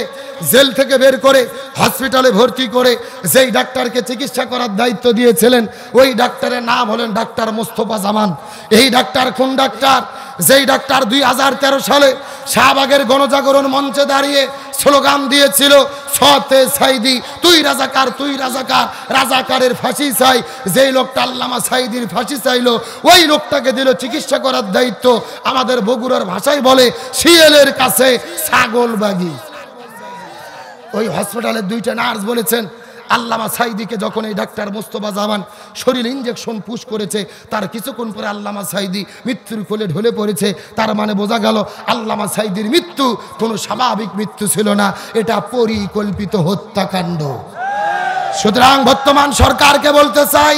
জেল থেকে বের করে হসপিটালে ভর্তি করে যেই ডাক্তারকে চিকিৎসা করার দায়িত্ব দিয়েছিলেন, ওই ডাক্তারের নাম হলেন ডাক্তার মোস্তফা জামান। এই ডাক্তার কোন ডাক্তার? যেই ডাক্তার 2013 সালে শাহবাগের গণজাগরণ মঞ্চে দাঁড়িয়ে স্লোগান দিয়েছিল, সতে সাঈদী তুই রাজাকার, তুই রাজাকার, রাজাকারের ফাঁসি চাই। যেই লোকটা আল্লামা সাঈদীর ফাঁসি চাইলো, ওই লোকটাকে দিল চিকিৎসা করার দায়িত্ব, আমাদের বগুড়ার ভাষায় বলে শিয়ালের কাছে ছাগল বাগি। ওই হসপিটালের 2টা নার্স বলেছেন, আল্লামা সাইদিকে যখন এই ডাক্তার মোস্তফা জামান শরীরে ইঞ্জেকশন পুশ করেছে, তার কিছুক্ষণ পরে আল্লামা সাইদি মৃত্যুর কোলে ঢলে পড়েছে। তার মানে বোঝা গেল আল্লামা সাইদির মৃত্যু কোনো স্বাভাবিক মৃত্যু ছিল না, এটা পরিকল্পিত হত্যাকাণ্ড। সুতরাং বর্তমান সরকারকে বলতে চাই,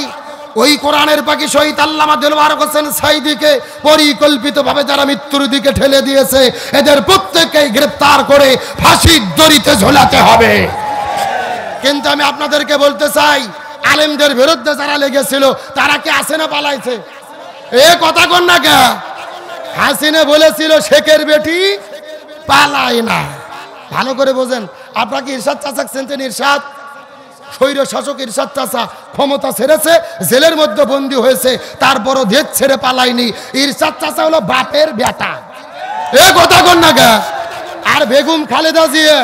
ওই কোরআনের পাখি শহীদ আল্লামা দেলওয়ার হোসেন সাইদিকে পরিকল্পিতভাবে যারা মৃত্যুর দিকে ঠেলে দিয়েছে, এদের প্রত্যেককেই গ্রেফতার করে ফাঁসির দড়িতে ঝোলাতে হবে। কিন্তু আমি আপনাদেরকে বলতে চাই, আলেমদের বিরুদ্ধে যারা লেগেছিল তারা কি আছে না পালাইছে? এ কথা কোন না কে? হাসিনা বলেছিল শেখের বেটি পালায় না। ভালো করে বোঝেন। আপনাকে ইরশাদ চাচা চিনতেন? ইরশাদ স্বৈর শাসক ইরশাদ চাচা ক্ষমতা ছেড়েছে, জেলের মধ্যে বন্দী হয়েছে, তারপরও দেশ ছেড়ে পালায়নি। ইরশাদ চাচা হলো বাপের বেটা। এ কথা কোন না কে? আর বেগম খালেদা জিয়া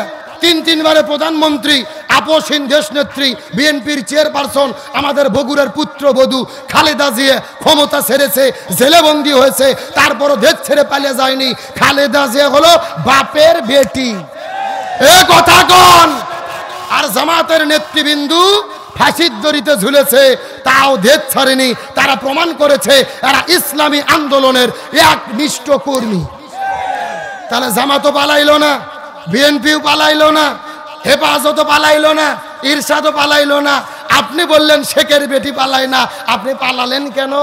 তিনবারে প্রধানমন্ত্রী, আপসহীন দেশ নেত্রী, বিএনপির চেয়ারপারসন, আমাদের বগুড়ার পুত্রবধূ খালেদা জিয়া ক্ষমতা ছেড়েছে, জেলে বন্দী হয়েছে, তারপরও দেশ ছেড়ে পালিয়ে যায়নি। খালেদা জিয়া হলো বাপের বেটি। এ কথা কোন? আর জামাতের নেতৃবৃন্দ ফাঁসির দড়িতে ঝুলেছে, তাও দেশ ছাড়েনি। তারা প্রমাণ করেছে এরা ইসলামী আন্দোলনের একনিষ্ঠ কর্মী। তাহলে জামাতও পালাইলো না, বিএনপিও পালাইলো না, হেফাজতও পালাইলো না, ইরশাদও পালাইলো না। আপনি বললেন শেখের বেটি পালায় না, আপনি পালালেন কেন?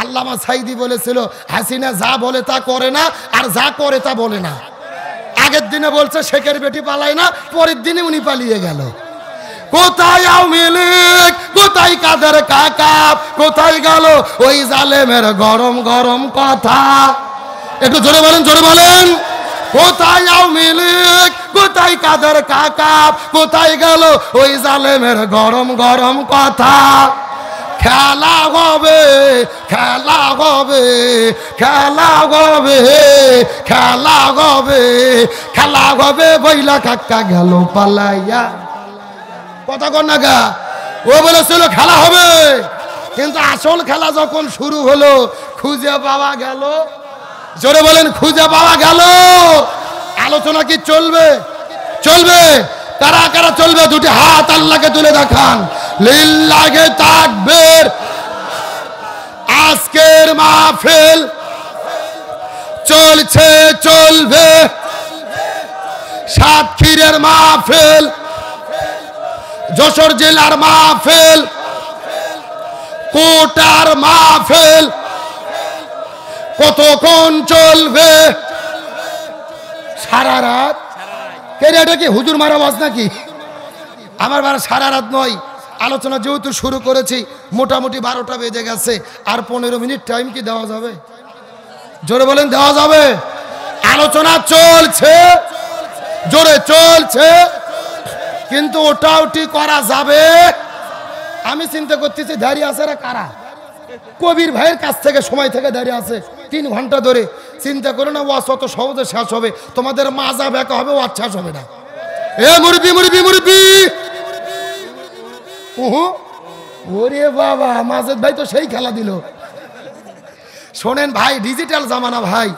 আল্লামা সাইদি বলেছিল হাসিনা যা বলে তা করে না, আর যা করে তা বলে না। আগের দিনে বলছে শেখের বেটি পালায় না, পরের দিনে উনি পালিয়ে গেল। কোথায় আওয়ামী লীগ, কোথায় কাদের কাকা, কোথায় গেল ওই জালেমের গরম গরম কথা? একটু জোরে বলেন, জোরে বলেন। কোথায় আওয়ামী লীগ, কোথায় কাদের কাকা, কোথায় গেল ওই জালেমের গরম গরম কথা? খেলা হবে, খেলা হবে, খেলা হবে, খেলা হবে, খেলা হবে, বইলা কাকা গেল পালাইয়া। কথা কন না গা? ও বলেছিল খেলা হবে, কিন্তু আসল খেলা যখন শুরু হলো খুঁজে পাওয়া গেল। জোরে বলেন, খুঁজে পাওয়া গেল। আলোচনা কি চলবে? চলবে। কারা কারা চলবে? দুটি হাত আল্লাহকে তুলে দেখান। লিল্লাহে তাকবীর। আজকের মাহফিল চলছে, চলবে। সাতক্ষীরের মাহফিল, যশোর জেলার মাহফিল, কোটার মাহফিল কতক্ষণ চলবে? সারা রাত। এটা কি হুজুর মারা আওয়াজ নাকি? আমার বার সারা রাত নয়। আলোচনা যেহেতু শুরু করেছি, মোটামুটি 12টা বেজে গেছে, আর 15 মিনিট টাইম কি দেওয়া যাবে? জোরে বলেন, দেওয়া যাবে? আলোচনা চলছে, জোরে চলছে, কিন্তু ওটাওটি করা যাবে। আমি চিন্তা করতেছি দাঁড়িয়ে আছে কারা? কবির ভাইয়ের কাছ থেকে সময় থেকে দাঁড়িয়ে আছে 3 ঘন্টা ধরে। চিন্তা করো না ওয়াজ অত সহজে শেষ হবে, তোমাদের মাজা ব্যাকা হবে, ওয়াজ শেষ হবে না। এ মুরবি মুরবি মুরবি, ওরে বাবা, মাজেদ ভাই তো সেই খেলা দিল। শোনেন ভাই, ডিজিটাল জামানা ভাই।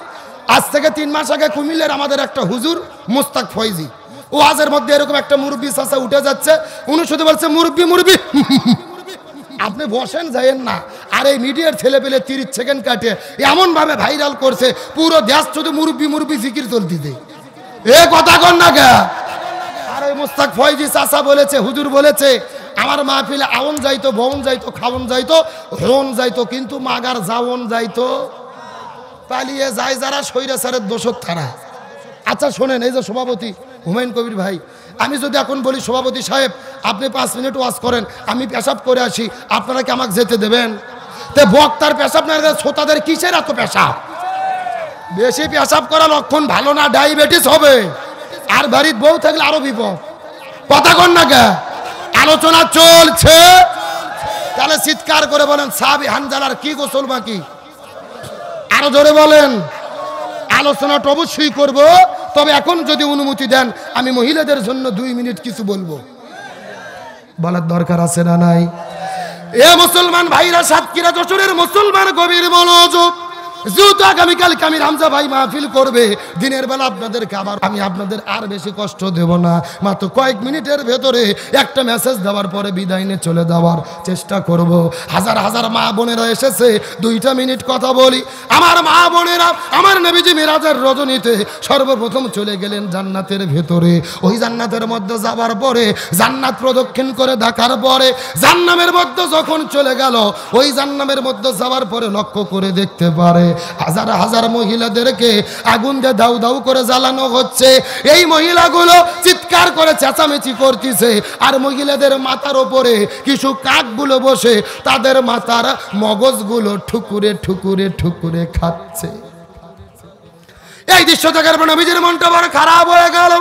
আজ থেকে 3 মাস আগে কুমিল্লার আমাদের একটা হুজুর মুস্তাক ফয়জি, ওয়াজের মধ্যে এরকম একটা মুরব্বি চাচা উঠে যাচ্ছে, উনি শুধু বলছে মুরব্বি মুরব্বি। আপনি বসেন, যাইয়েন না। আর এই মিডিয়ার ছেলে পেলে 30 সেকেন্ড কাটে এমন ভাবে ভাইরাল করছে, পুরো দেশ শুধু মুরব্বি মুরব্বি জিকির চলতেছে। এ কথা কন না কে? আর ওই মুস্তাক ফয়জি চাচা বলেছে, হুজুর বলেছে, আমার মাহফিলে আউন যাইতো, বউন যাইতো, খাওন যাইতো, হন যাইতো, কিন্তু মাগার যাওন যাইতো। পালিয়ে যায় যারা, স্বৈরাচারের দোষক তারা। আচ্ছা শোনেন, এই যে সভাপতি হুমায়ুন কবির ভাই, আমি যদি এখন বলি সভাপতি সাহেব আপনি 5 মিনিট ওয়াজ করেন, আমি পেশাব করে আসি, আপনারা কি আমাকে যেতে দেবেন? তে বক্তার পেশাব না, শ্রোতাদের কিসের এত পেশাব? বেশি পেশাব করা লক্ষণ ভালো না, ডায়াবেটিস হবে। আর বাড়ির বউ থাকলে আরো বিপদ। কথা কন না কে? আলোচনা চলছে, তাহলে চিৎকার করে বলেন সাহাবী হানজালার কি গোসল বাকি? আরো জোরে বলেন। আলোচনাটা অবশ্যই করব, তবে এখন যদি অনুমতি দেন আমি মহিলাদের জন্য 2 মিনিট কিছু বলবো। বলার দরকার আছে না নাই? এ মুসলমান ভাইরা, সাতক্ষীরা যশোরের মুসলমান গভীর মনোযোগ। যেহেতু আগামীকালকে আমি রামজা ভাই মাহফিল করবে, দিনের বেলা আপনাদেরকে আবার আমি আপনাদের আর বেশি কষ্ট দেব না, মাত্র কয়েক মিনিটের ভেতরে একটা মেসেজ দেওয়ার পরে বিদায় নিয়ে চলে যাওয়ার চেষ্টা করব। হাজার হাজার মা বোনেরা এসেছে, 2টা মিনিট কথা বলি। আমার মা বোনেরা আমার নবীজি মিরাজের রজনীতে সর্বপ্রথম চলে গেলেন জান্নাতের ভেতরে। ওই জান্নাতের মধ্যে যাবার পরে, জান্নাত প্রদক্ষিণ করে দেখার পরে, জান্নামের মধ্যে যখন চলে গেল, ওই জান্নামের মধ্যে যাওয়ার পরে লক্ষ্য করে দেখতে পারে হাজার হাজার মহিলাদেরকে আগুন দিয়ে দাউ দাউ করে জ্বালানো হচ্ছে। এই মহিলাগুলো চিৎকার করে চেঁচামেচি করতেছে, আর মহিলাদের মাথার ওপরে কিছু কাকগুলো বসে তাদের মাথার মগজগুলো ঠুকুরে ঠুকুরে ঠুকুরে খাচ্ছে। এই দৃশ্য দেখার পর নবীজির মনটা বড় খারাপ হয়ে গেল।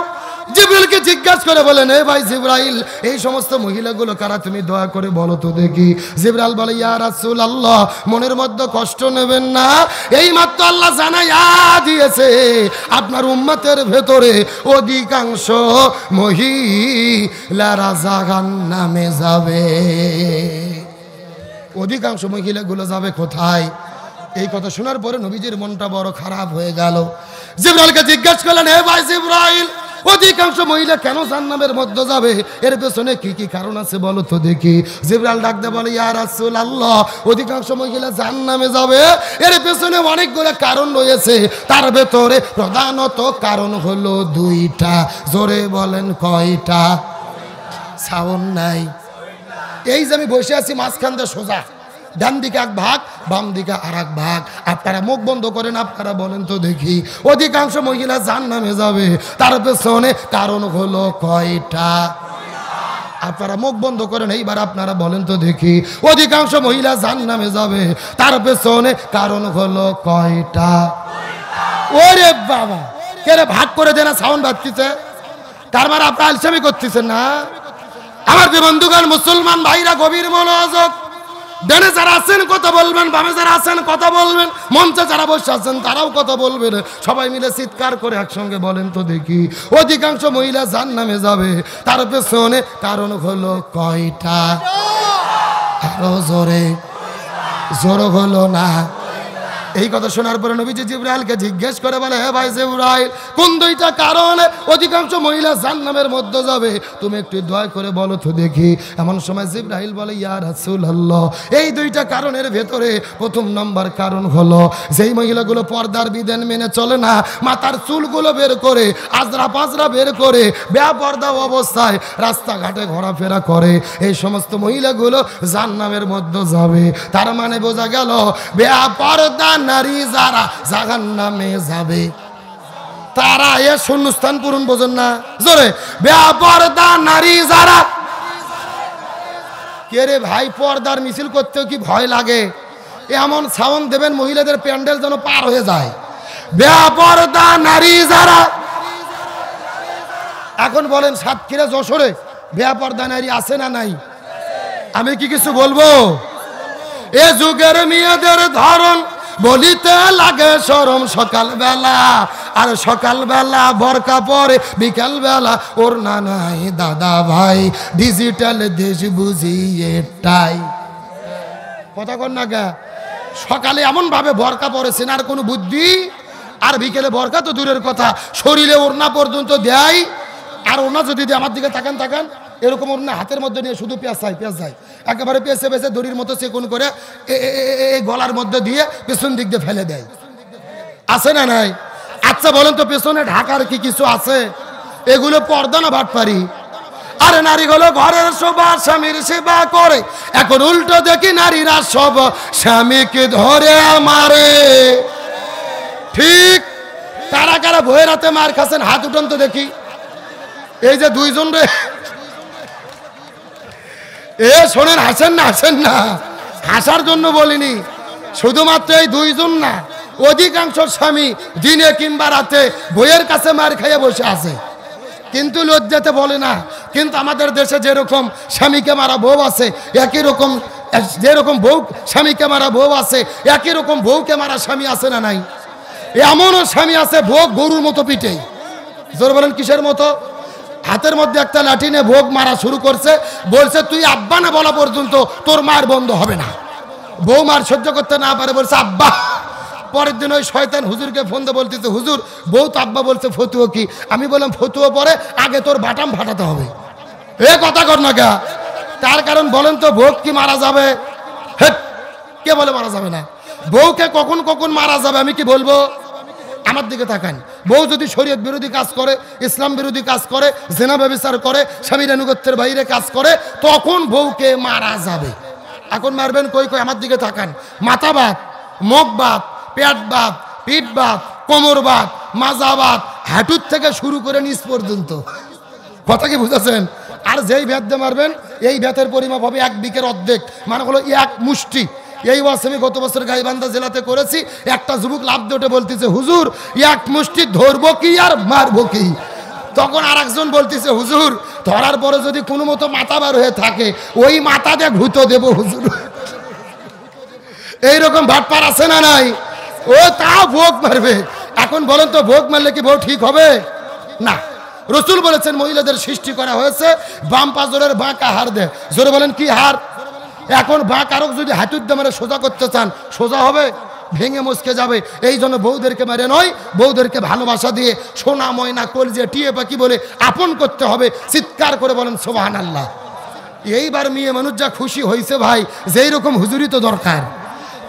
জিবরাইলকে জিজ্ঞাসা করে বলেন, এ ভাই জিবরাইল, এই সমস্ত মহিলাগুলো কারা, তুমি দয়া করে বলো তো দেখি। জিবরাইল বলে, ইয়া রাসূলুল্লাহ, মনের মধ্যে কষ্ট নেবেন না, এই মাত্র আল্লাহ জানাইয়া দিয়েছে আপনার উম্মতের ভেতরে অধিকাংশ মহিলারা জাহান্নামে যাবে। অধিকাংশ মহিলাগুলো যাবে কোথায়? এই কথা শোনার পরে নবীজির মনটা বড় খারাপ হয়ে গেল। জিবরাইলকে জিজ্ঞাসা করলেন, হে ভাই জিবরাইল, অধিকাংশ মহিলা কেন জান্নাতের মধ্যে যাবে, এর পেছনে কি কি কারণ আছে বলো তো দেখি। জিবরাইল ডাক দিয়ে বলে, ইয়া রাসূলুল্লাহ, অধিকাংশ মহিলা জান্নামে যাবে, এর পেছনে অনেকগুলো কারণ রয়েছে। তার ভেতরে প্রধানত কারণ হলো 2টা। জোরে বলেন কয়টা? সাউন্ড নাই। এই যে আমি বসে আছি মাঝখান দিয়ে সোজা, ডান দিকে এক ভাগ, বাম দিকে আর এক ভাগ। আপনারা মুখ বন্ধ করেন, আপনারা বলেন তো দেখি, অধিকাংশ মহিলা জান্নামে যাবে, তার পেছনে কারণ হলো কয়টা? আপনারা মুখ বন্ধ করেন, এইবার আপনারা বলেন তো দেখি, অধিকাংশ মহিলা জান্নামে যাবে, তার পেছনে কারণ হলো কয়টা? ওরে বাবা, কেরে ভাগ করে দেনা, সাউন্ড বাজতেছে, তার মানে আপনারা আলসামি করতেছেন না। আমার যে বন্ধুগণ মুসলমান ভাইরা, গভীর মনোযোগ, ডানে যারা আছেন কথা বলবেন, বামে যারা আছেন কথা বলবেন, মঞ্চে যারা বসে আছেন তারাও কথা বলবেন। সবাই মিলে চিৎকার করে একসঙ্গে বলেন তো দেখি, অধিকাংশ মহিলা জান্নামে যাবে, তার পেছনে কারণ হলো কয়টা? আরো জোরে, জোর হলো না। এই কথা শোনার পরে নবীজি জিবরাইলকে জিজ্ঞেস করে বলে, হে ভাই জিবরাইল, কোন 2টা কারণে অধিকাংশ মহিলা জান্নামের মধ্যে যাবে, তুমি একটু দয়া করে বলো তো দেখি। এমন সময় জিবরাইল বলে, ইয়া রাসূলুল্লাহ, এই 2টা কারণের ভেতরে প্রথম নম্বর কারণ হলো, যেই মহিলাগুলো পর্দার বিধান মেনে চলে না, মাথার চুলগুলো বের করে, আজরা পাজরা বের করে, বেপর্দা অবস্থায় রাস্তাঘাটে ঘোরাফেরা করে, এই সমস্ত মহিলাগুলো জান্নামের মধ্যে যাবে। তার মানে বোঝা গেল, বেপর্দা নারী যারা জাহান্নামে যাবে, তারা এ শূন্যস্থান পূরণ, বোঝেন না? জোরে, বেপর্দা নারী যারা। কে রে ভাই, পর্দার মিছিল করতেও কি ভয় লাগে? এমন সাউন্ড দেবেন মহিলাদের প্যান্ডেল যেন পার হয়ে যায়। বেপর্দা নারী যারা। এখন বলেন, সাতক্ষীরা যশোরে বেপর্দা নারী আছে না নাই? আমি কি কিছু বলবো? এ যুগের মেয়েদের ধরন বলিতে লাগে শরম, সকালবেলা আর সকালবেলা বোরকা পরে, বিকালবেলা ওর নানাই দাদা ভাই, ডিজিটাল দেশ বুঝি এটাই। কথা কন না গা, সকালে এমন ভাবে বোরকা পরেছেন আর কোনো বুদ্ধি, আর বিকেলে বোরকা তো দূরের কথা, শরীরে ওড়না পর্যন্ত দেয়। আর ওড়না যদি দিয়ে, আমার দিকে তাকান তাকান, এরকম ওড়না হাতের মধ্যে নিয়ে শুধু পেঁয়াজ যায়, একেবারে পেঁচে পেঁচে দড়ির মতো চেকুন করে এই গলার মধ্যে দিয়ে পেছন দিক দিয়ে ফেলে দেয়। আছে না নাই? আচ্ছা বলেন তো, পেছনে ঢাকার কি কিছু আছে? এগুলো পর্দা না বাটপারি? আরে নারীগুলো ঘরের শোভা, স্বামীর সেবা করে, এখন উল্টো দেখি নারীরা সব স্বামীকে ধরে মারে। ঠিক, কারা কারা ভয়ের হাতে মার খাচ্ছেন, হাত উঠান তো দেখি। এই যে 2জন রে, এ শোনেন, হাসেন না, হাসেন না, হাসার জন্য বলিনি, শুধুমাত্র এই 2জন না, অধিকাংশ স্বামী দিনে কিংবা রাতে বইয়ের কাছে মার খাইয়ে বসে আছে, কিন্তু লজ্জাতে বলে না। কিন্তু আমাদের দেশে যেরকম স্বামীকে মারা বউ আছে, একই রকম যেরকম বউ স্বামীকে মারা বউ আছে, একই রকম বউকে মারা স্বামী আছে না নাই? এমনও স্বামী আছে ভোগ গরুর মতো পিঠে। জোর বলেন কিসের মতো? হাতের মধ্যে একটা লাঠি নিয়ে ভোগ মারা শুরু করছে, বলছে তুই আব্বা না বলা পর্যন্ত তোর মার বন্ধ হবে না। বউ মার সহ্য করতে না পারে, বলছে আব্বা, পরের দিন ওই শয়তান হুজুরকে ফোন দিয়ে বলতেছে, হুজুর বউ তো আব্বা বলছে ফতুয়া কি? আমি বললাম ফতুয়া পরে আগে তোর বাটাম ফাটাতে হবে। এ কথা কর না কে? তার কারণ বলেন তো, বউ কি মারা যাবে? কে বলে মারা যাবে না? বউকে কখন কখন মারা যাবে আমি কি বলবো? আমার দিকে তাকান। বউ যদি শরীয়ত বিরোধী কাজ করে, ইসলাম বিরোধী কাজ করে, জেনা ব্যভিচার করে, স্বামীর আনুগত্যের বাইরে কাজ করে, তখন বউকে মারা যাবে। এখন মারবেন কই কই? আমার দিকে তাকান। মাথা বাত, মুখ বাত, পেট বাত, পিঠ বাত, কোমর বাত, মাজা বাত, হাঁটুর থেকে শুরু করে নিচ পর্যন্ত। কথা কি বুঝেছেন? আর যেই ভেদ দিয়ে মারবেন এই ভেতের পরিমাপ হবে 1 বিকের অর্ধেক, মানে হলো 1 মুষ্টি। এই ওয়াজ আমি গত বছর গাইবান্ধা জেলাতে করেছি। একটা যুবক লাফ দিয়ে উঠে বলতেছে, হুজুর 1 মুষ্টি ধরবো কি আর মারবো কি? তখন আর একজন বলতেছে, হুজুর ধরার পরে যদি কোনো মতো মাথা বার হয়ে থাকে ওই মাথা দিয়ে ঘুতো দেবো হুজুর। এইরকম ভাটপার আছে না নাই? ও তা ভোগ মারবে। এখন বলেন তো, ভোগ মারলে কি বউ ঠিক হবে? না। রসুল বলেছেন মহিলাদের সৃষ্টি করা হয়েছে বাম পাজরের বাঁকা হাড় দেয়। জোরে বলেন কি হাড়? এখন বাঁ কারক যদি হাঁটুর দামের সোজা করতে চান, সোজা হবে? ভেঙে মুচকে যাবে। এই জন্য বউদেরকে মেরে নয়, বউদেরকে ভালোবাসা দিয়ে সোনা ময়না কলজে টিয়ে পাখি বলে আপন করতে হবে। চিৎকার করে বলেন সুবহানাল্লাহ। এইবার মেয়ে মানুষ যা খুশি হয়েছে ভাই, যেই রকম হুজুরি তো দরকার।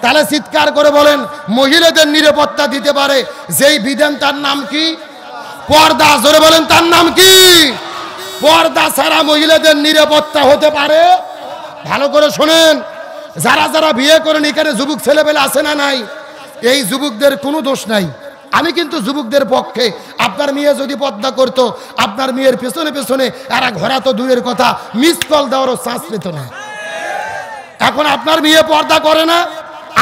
তাহলে চিৎকার করে বলেন, মহিলাদের নিরাপত্তা দিতে পারে যেই বিধান, তার নাম কি? পর্দা। জোরে বলেন তার নাম কি? পর্দা ছাড়া মহিলাদের নিরাপত্তা হতে পারে? ভালো করে শোনেন, যারা যারা বিয়ে করেন এখানে যুবক ছেলেবেলা আছে না নাই? এই যুবকদের কোনো দোষ নাই। আমি কিন্তু যুবকদের পক্ষে। আপনার মেয়ে যদি পর্দা করতো, আপনার মেয়ের পেছনে পেছনে এরা ঘোরা তো দূরের কথা, মিস কল দেওয়ারও চান্স পেত না। এখন আপনার মেয়ে পর্দা করে না,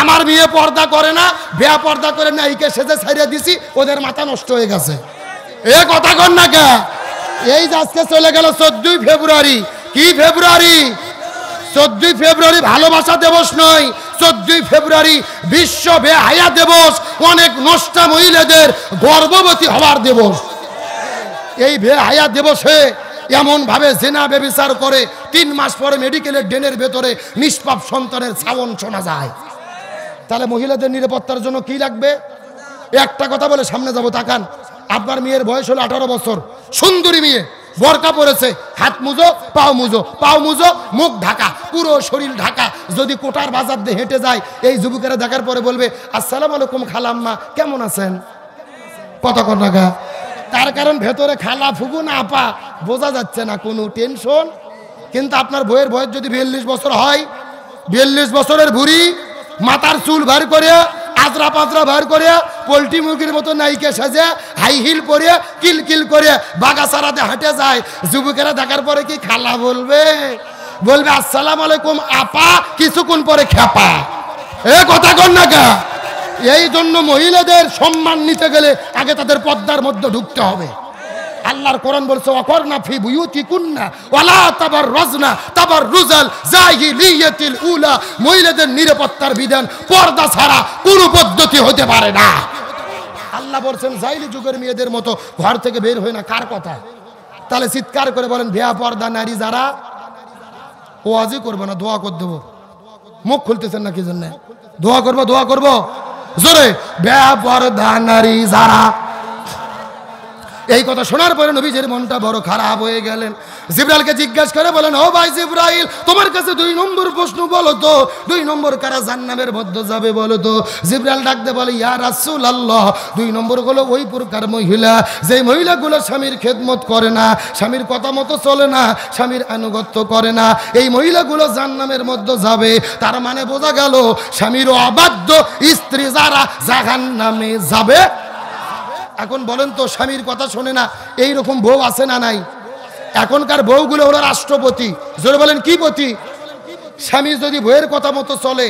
আমার মেয়ে পর্দা করে না, বেয়া পর্দা করে না, এইকে সেজে ছাড়িয়ে দিছি, ওদের মাথা নষ্ট হয়ে গেছে। এ কথা কর না কে? এই আজকে চলে গেল 14ই ফেব্রুয়ারি। কি ফেব্রুয়ারি? 14ই ফেব্রুয়ারি ভালোবাসা দিবস নয়, 14ই ফেব্রুয়ারি বিশ্ব বেহায়া দিবস, অনেক নষ্টা মহিলাদের গর্ভবতী হওয়ার দিবস। এই বেহায়া দিবসে এমন ভাবে জেনা ব্যভিচার করে 3 মাস পরে মেডিকেলের ডেনের ভেতরে নিষ্পাপ সন্তানের ছাওন শোনা যায়। তাহলে মহিলাদের নিরাপত্তার জন্য কি লাগবে? একটা কথা বলে সামনে যাব, তাকান। আপনার মেয়ের বয়স হলো 18 বছর, সুন্দরী মেয়ে, বোরকা পরেছে, হাত মুজো, পাও মুজো, পাও মুজো, মুখ ঢাকা, পুরো শরীর ঢাকা। যদি কোটার বাজার দিয়ে হেঁটে যায়, এই যুবকেরা দেখার পরে বলবে, আসসালামু আলাইকুম খালাম্মা, কেমন আছেন? কত টাকা? তার কারণ ভেতরে খালা ফুগু না আপা বোঝা যাচ্ছে না, কোনো টেনশন। কিন্তু আপনার বইয়ের বয়স যদি 42 বছর হয়, 42 বছরের বুড়ি, মাথার চুল ভার করে, আজরা পাজরা ভার করে, পোল্ট্রি মুরগির মতো নাইকে সাজে, হাই হিল পরে, কিল কিল করে বাগাসারাতে হাঁটে যায়, যুবকেরা দেখার পরে কি খালা বলবে? বলবে আসসালামু আলাইকুম আপা, কিছুক্ষণ পরে খেপা। এ কথা কর না কা? এই জন্য মহিলাদের সম্মান নিতে গেলে আগে তাদের পর্দার মধ্যে ঢুকতে হবে। আল্লাহর কোরআন বলছে, ওয়াকরনা ফি বুয়ুতিকুন্না ওয়ালা তাবাররাজনা তাবাররুজাল জাহিলিয়াতিল উলা। মহিলাদের নিরাপত্তার বিধান পর্দা ছাড়া কোনো পদ্ধতি হতে পারে না। আল্লাহ বলছেন জাহিলি যুগের মেয়েদের মতো ঘর থেকে বের হয় না। কার কথা? তাহলে চিৎকার করে বলেন, বেয়া পর্দা নারী যারা, ওয়াজই করবো না, দোয়া করে দেবো। মুখ খুলতেছেন না কি জন্য? দোয়া করবো, দোয়া করবো জোরে। বেয়া পর্দা নারী যারা। এই কথা শোনার পরে নবীজির মনটা বড় খারাপ হয়ে গেলেন। জিবরাইলকে জিজ্ঞাসা করে বলেন, ও ভাই জিবরাইল, তোমার কাছে 2 নম্বর প্রশ্ন বলো তো, 2 নম্বর কারা জান্নাতের মধ্যে যাবে বলো তো? জিবরাইল ডাকতে বলে, ইয়া রাসূলুল্লাহ, 2 নম্বর হলো ওই প্রকার মহিলা যে মহিলাগুলো স্বামীর খেদমত করে না, স্বামীর কথা মতো চলে না, স্বামীর আনুগত্য করে না, এই মহিলাগুলো জান্নাতের মধ্যে যাবে। তার মানে বোঝা গেল স্বামীর অবাধ্য স্ত্রী যারা জাহান্নামে যাবে। এখন বলেন তো, স্বামীর কথা শোনে না এই রকম বউ আছে না নাই? এখনকার বউগুলো হলো রাষ্ট্রপতি। জোরে বলেন কি পতি? স্বামী যদি বউয়ের কথা মতো চলে,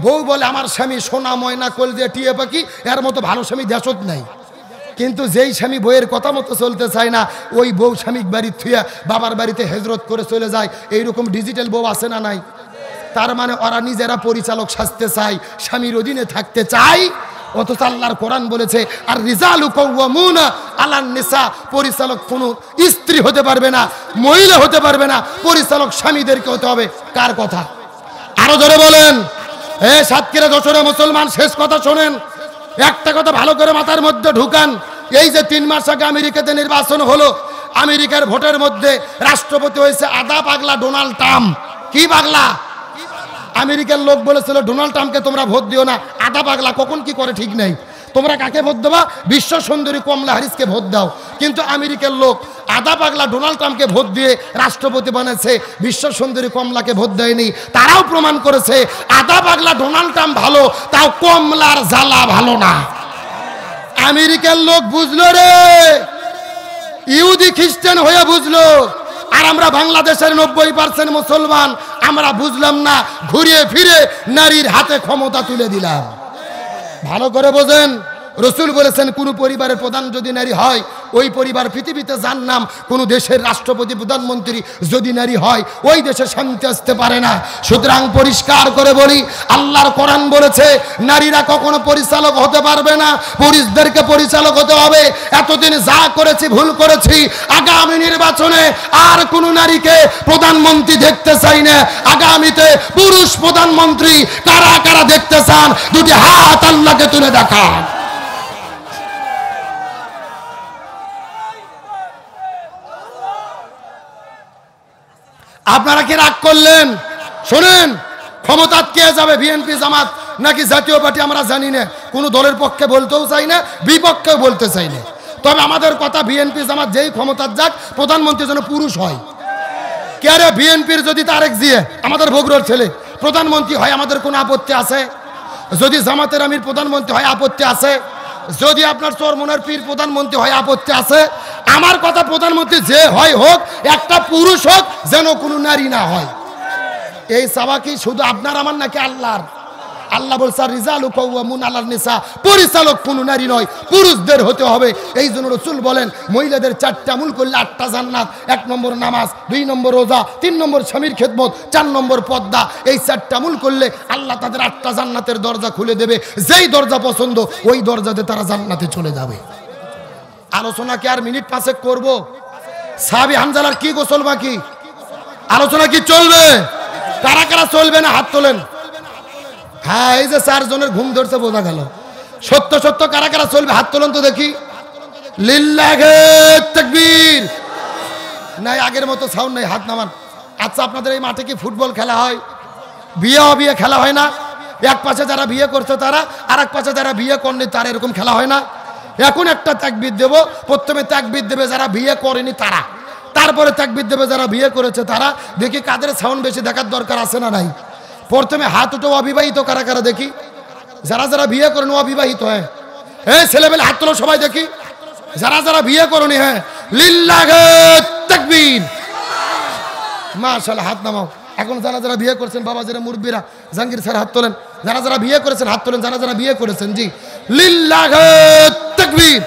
বউ বলে আমার স্বামী সোনা ময়না কল দিয়ে টিয়ে পাখি, এর মতো ভালো স্বামী দেশত নাই। কিন্তু যেই স্বামী বউয়ের কথা মতো চলতে চায় না, ওই বউ স্বামীর বাড়ি থুয়া বাবার বাড়িতে হেজরত করে চলে যায়। এইরকম ডিজিটাল বউ আছে না নাই? তার মানে ওরা নিজেরা পরিচালক সাজতে চায়, স্বামীর অধীনে থাকতে চায়। অথচ আল্লাহর কোরআন বলেছে, আর রিজালু কাওয়ামুনা আলান নিসা, পরিচালক কোনো স্ত্রী হতে পারবে না, মহিলা হতে পারবে না, পরিচালক স্বামীদেরকে হতে হবে। কার কথা? আরো জোরে বলেন। সাতক্ষীরা যশোরে মুসলমান, শেষ কথা শোনেন। একটা কথা ভালো করে মাথার মধ্যে ঢুকান, এই যে 3 মাস আগে আমেরিকাতে নির্বাচন হলো, আমেরিকার ভোটের মধ্যে রাষ্ট্রপতি হয়েছে আদা পাগলা ডোনাল্ড ট্রাম্প। কি পাগলা? আমেরিকার লোক বলেছিল ডোনাল্ড ট্রাম্পকে তোমরা ভোট দিও না, আদা পাগলা, কখন কি করে ঠিক নেই। তোমরা কাকে ভোট দেবা? বিশ্ব সুন্দরী কমলা হ্যারিসকে ভোট দাও। কিন্তু আমেরিকার লোক আদা পাগলা ডোনাল্ড ট্রাম্পকে ভোট দিয়ে রাষ্ট্রপতি বানাচ্ছে, বিশ্ব সুন্দরী কমলাকে ভোট দেয়নি। তারাও প্রমাণ করেছে আদা পাগলা ডোনাল্ড ট্রাম্প ভালো, তাও কমলার জ্বালা ভালো না। আমেরিকার লোক বুঝলো রে, ইহুদি খ্রিস্টান হয়ে বুঝলো। আর আমরা বাংলাদেশের 90% মুসলমান আমরা বুঝলাম না, ঘুরিয়ে ফিরে নারীর হাতে ক্ষমতা তুলে দিলাম। ভালো করে বোঝেন, রসুল বলেছেন কোন পরিবারের প্রধান যদি নারী হয়, ওই পরিবার পৃথিবীতে যার নাম, কোন দেশের রাষ্ট্রপতি প্রধানমন্ত্রী যদি নারী হয়, ওই দেশে শান্তি আসতে পারে না। সুতরাং পরিষ্কার করে বলি, আল্লাহর কোরআন বলেছে নারীরা কখনো পরিচালক হতে পারবে না, পুরুষদেরকে পরিচালক হতে হবে। এতদিন যা করেছি ভুল করেছি, আগামী নির্বাচনে আর কোন নারীকে প্রধানমন্ত্রী দেখতে চাই না। আগামীতে পুরুষ প্রধানমন্ত্রী কারা কারা দেখতে চান, দুটি হাত আল্লাহকে তুলে দেখান। আপনারা কি রাগ করলেন? শোনেন, ক্ষমতা কে যাবে, বিএনপি জামাত নাকি জাতীয় পার্টি আমরা জানি না, কোনো দলের পক্ষে বলতেও চাই না, বিপক্ষেও বলতে চাই না। তবে আমাদের কথা, বিএনপি জামাত যেই ক্ষমতার যাক, প্রধানমন্ত্রী যেন পুরুষ হয়। কে রে, বিএনপির যদি তারেক জিয়া আমাদের বগুড়ার ছেলে প্রধানমন্ত্রী হয়, আমাদের কোনো আপত্তি আছে? যদি জামাতের আমির প্রধানমন্ত্রী হয়, আপত্তি আছে? যদি আপনার চরমনের পীর প্রধানমন্ত্রী হয়, আপত্তি আছে? আমার কথা, প্রধানমন্ত্রী যে হয় হোক, একটা পুরুষ হোক, যেন কোনো নারী না হয়। এই চাওয়া কি শুধু আপনার আমার নাকি আল্লাহর? আল্লাহ বলছে রিজালু কাওয়ামুন আলান নিসা, পরিচালক কোনো নারী নয়, পুরুষদের হতে হবে। এই জন্য রাসূল বলেন মহিলাদের 4টা আমল করলে 8টা জান্নাত। 1 নম্বর নামাজ, 2 নম্বর রোজা, 3 নম্বর স্বামীর খেদমত, 4 নম্বর পর্দা। এই 4টা আমল করলে আল্লাহ তাদের 8টা জান্নাতের দরজা খুলে দেবে। যেই দরজা পছন্দ ওই দরজাতে তারা জান্নাতে চলে যাবে। আলোচনা কি আর মিনিট 5 করব? সাহাবী হানজালার কি গোসল বাকি? আলোচনা কি চলবে? কারা কারা চলবে না হাত তোলেন। হ্যাঁ, এই যে 4 জনের ঘুম ধরছে বোঝা গেল। সত্য সত্য কারা কারা চলবে হাত তোলেন তো দেখি। লিল্লাহে তাকবীর। নাই আগের মতো সাউন্ড নাই, হাত নামান। আচ্ছা, আপনাদের এই মাঠে কি ফুটবল খেলা হয়? বিয়ে খেলা হয় না? এক পাশে যারা বিয়ে করছে তারা, আর এক পাশে যারা বিয়ে করেনি তারা, এরকম খেলা হয় না? এখন একটা তাকবীর দেব। প্রথমে তাকবীর দেবে যারা বিয়ে করেনি তারা, তারপরে তাকবীর দেবে যারা বিয়ে করেছে তারা। দেখি কাদের সাউন্ড বেশি দেখার দরকার আছে না নাই। প্রথমে হাত উঠো অবিবাহিত কারা কারা দেখি। যারা যারা বিয়ে করেন অবিবাহিত, হ্যাঁ এই ছেলেবেলে হাত তোলো সবাই দেখি। যারা যারা বিয়ে করনি, হ্যাঁ লিল্লাহে তাকবীর, মাশাআল্লাহ, হাত নামাও। এখন যারা যারা বিয়ে করছেন, বাবা যারা মুরব্বীরা, জাহাঙ্গীর স্যার হাত তোলেন। যারা যারা বিয়ে করেছেন হাত তোলেন, যারা যারা বিয়ে করেছেন। জি, লিল্লাহে তাকবীর।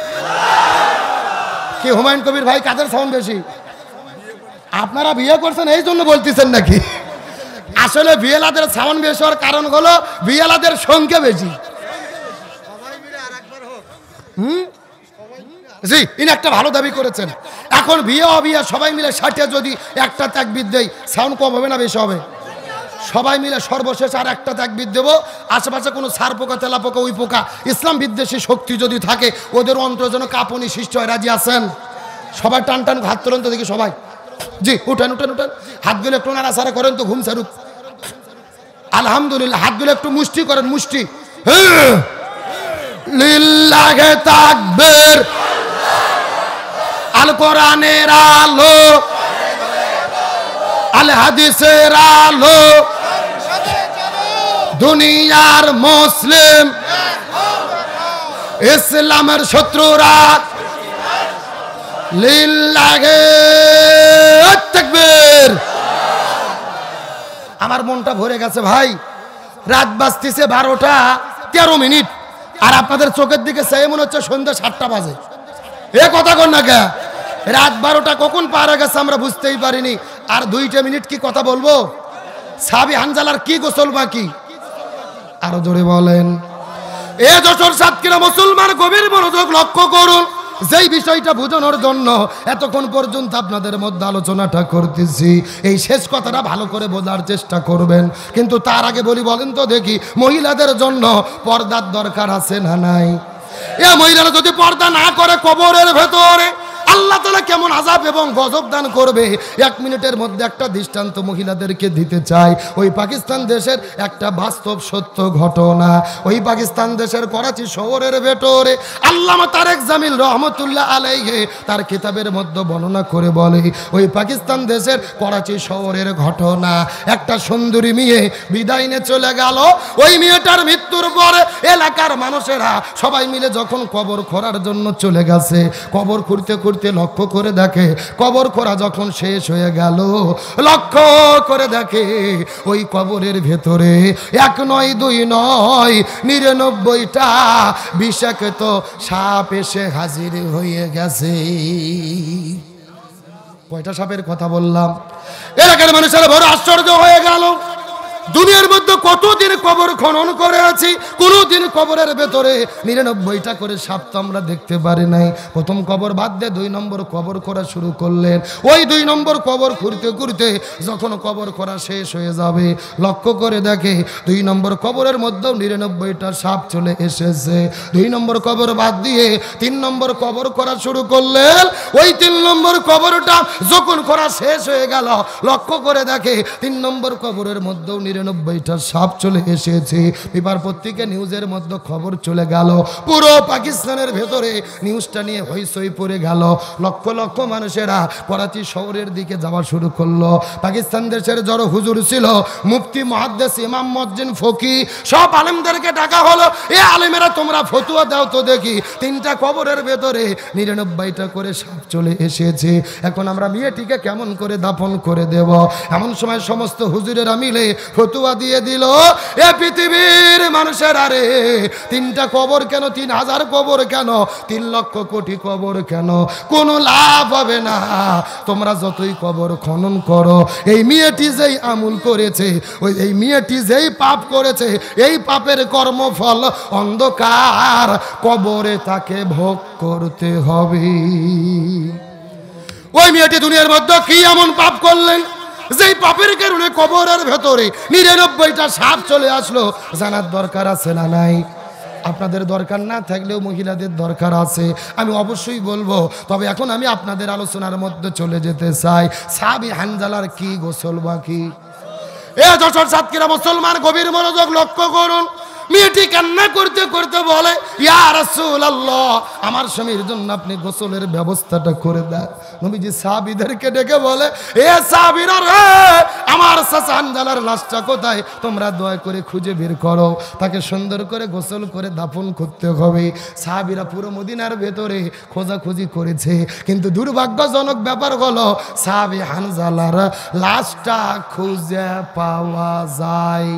কি হুমায়ুন কবির ভাই, কাদের সাউন্ড বেশি? আপনারা বিয়ে করছেন এই জন্য বলতেছেন নাকি? আসলে বিয়েলাদের সাউন্ড বেশি হওয়ার কারণ হলো বিয়েলাদের সংখ্যা বেশি। জি, ইনি একটা ভালো দাবি করেছেন। এখন বিয়ে সবাই মিলে 60-এ যদি একটা তাকবীর দেই, সাউন্ড কম হবে না বেশি হবে? সবাই মিলে সর্বশেষ আর একটা তাকবীর দেব। আশেপাশে কোনো সার পোকা, তেলা পোকা, ওই পোকা, ইসলাম বিদ্বেষী শক্তি যদি থাকে, ওদের অন্তর যেন কাঁপুনি সৃষ্টি হয়। রাজি আছেন? সবাই টান টান হাত তোলেন তো দেখি সবাই। জি, উঠেন উঠেন উঠেন, হাতগুলো একটু নাড়াচাড়া করেন তো, ঘুম ছাড়ুক। আলহামদুলিল্লাহ, হাতগুলো একটু মুষ্টি করেন, মুষ্টি। লিল্লাহে তাকবীর। আল কোরআনের আলো, আল হাদিসের আলো, দুনিয়ার মুসলিম ইসলামের শত্রুরা। লিল্লাহে তাকবীর। আমার মনটা ভরে গেছে ভাই। রাত বাজতেছে 12টা 13 মিনিট, আর আপনাদের চোখের দিকে চেয়ে মনে হচ্ছে সন্ধ্যা 7টা বাজে। এ কথা কন না কে? রাত 12টা কখন পার হয়ে গেছে আমরা বুঝতেই পারিনি। আর 2টা মিনিট কি কথা বলবো? সাহাবী হানজালার কি গোসল বাকি? আরো জোরে বলেন। এ যশোর সাতক্ষীরা মুসলমান গভীর মনোযোগ লক্ষ্য করুন। যেই বিষয়টা বোঝানোর জন্য এতক্ষণ পর্যন্ত আপনাদের মধ্যে আলোচনাটা করতেছি, এই শেষ কথাটা ভালো করে বোঝার চেষ্টা করবেন। কিন্তু তার আগে বলি, বলেন তো দেখি, মহিলাদের জন্য পর্দার দরকার আছে না নাই? এ মহিলারা যদি পর্দা না করে কবরের ভেতরে আল্লাহ তাআলা কেমন আযাব এবং গজব দান করবে। 1 মিনিটের মধ্যে একটা দৃষ্টান্ত মহিলাদেরকে দিতে চাই। ওই পাকিস্তান দেশের একটা বাস্তব সত্য ঘটনা। ওই পাকিস্তান দেশের করাচি শহরের ভেতরে আল্লামা তারেক জামিল রহমতুল্লাহ আলাইহি তার কিতাবের মধ্যে বর্ণনা করে বলে, ওই পাকিস্তান দেশের করাচি শহরের ঘটনা। একটা সুন্দরী মেয়ে বিদায় নিয়ে চলে গেল। ওই মেয়েটার মৃত্যুর পরে এলাকার মানুষেরা সবাই মিলে যখন কবর খোঁড়ার জন্য চলে গেছে, কবর খুঁড়তে খুঁড়তে লক্ষ্য করে দেখে, কবর খোঁড়া যখন শেষ হয়ে গেল, লক্ষ্য করে দেখে ওই কবরের ভেতরে 1 নয় 2 নয় 99টা বিষাক্ত সাপ এসে হাজির হয়ে গেছে। কয়টা সাপের কথা বললাম? এলাকার মানুষেরা বড় আশ্চর্য হয়ে গেল। দুনিয়ার মধ্যে কতদিন কবর খনন করে আছি, কোনোদিন কবরের ভেতরে 99টা করে সাপ তো আমরা দেখতে পারি নাই। প্রথম কবর বাদ দিয়ে 2 নম্বর কবর করা শুরু করলেন। ওই 2 নম্বর কবর খুঁড়তে খুঁড়তে যখন কবর করা শেষ হয়ে যাবে, লক্ষ্য করে দেখে 2 নম্বর কবরের মধ্যেও 99টা সাপ চলে এসেছে। 2 নম্বর কবর বাদ দিয়ে 3 নম্বর কবর করা শুরু করলেন। ওই 3 নম্বর কবরটা যখন করা শেষ হয়ে গেল, লক্ষ্য করে দেখে 3 নম্বর কবরের মধ্যেও 99টা সাপ চলে এসেছে। পেপার পত্রিকা নিউজের মধ্যে খবর চলে গেল। পুরো পাকিস্তানের ভেতরে নিউজটা নিয়ে হইচই পড়ে গেল। লক্ষ লক্ষ মানুষেরা করাচি শহরের দিকে যাওয়া শুরু করলো। পাকিস্তান দেশের যারা হুজুর ছিল, মুফতি, মুহাদ্দিস, ইমাম, মুয়াজ্জিন, ফকিহ, সব আলেমদেরকে ডাকা হলো। এ আলেমেরা তোমরা ফতোয়া দাও তো দেখি, 3টা কবরের ভেতরে 99টা করে সাপ চলে এসেছে। এখন আমরা মেয়েটিকে কেমন করে দাফন করে দেব? এমন সময় সমস্ত হুজুরেরা মিলে ফতোয়া দিয়ে দিল, এ পৃথিবীর মানুষের, আরে 3টা কবর কেন, 3000 কবর কেন, 3 লক্ষ কোটি কবর কেন, কোনো লাভ হবে না। তোমরা যতই কবর খনন করো, এই মেয়েটি যেই আমল করেছে, ওই এই মেয়েটি যেই পাপ করেছে, এই পাপের কর্মফল অন্ধকার কবরে তাকে ভোগ করতে হবে। ওই মেয়েটি দুনিয়ার মধ্যে কি এমন পাপ করলেন যেই পাপের কারণে কবরের ভেতরে 99টা সাপ চলে আসলো? জানার দরকার আছে না নাই? আপনাদের দরকার না থাকলেও মহিলাদের দরকার আছে, আমি অবশ্যই বলবো। তবে এখন আমি আপনাদের আলোচনার মধ্যে চলে যেতে চাই। সাহাবী হানজালার কি গোসল বাকি? এ যশোর সাতক্ষীরা মুসলমান, গভীর মনোযোগ লক্ষ্য করুন। মেয়েটি কান্না করতে করতে বলে, ইয়া রাসূলুল্লাহ, আমার স্বামীর জন্য আপনি গোসলের ব্যবস্থাটা করে দেন। নবীজি সাহাবীদেরকে ডেকে বলে, এ সাহাবীরা রে, আমার চাচা হানজালার লাশটা কোথায়? তোমরা দয়া করে খুঁজে বের করো, তাকে সুন্দর করে গোসল করে দাফন করতে হবে। সাহাবীরা পুরো মদিনার ভেতরে খোঁজাখুঁজি করেছে, কিন্তু দুর্ভাগ্যজনক ব্যাপার হলো সাহাবী হানজালার লাশটা খুঁজে পাওয়া যায়।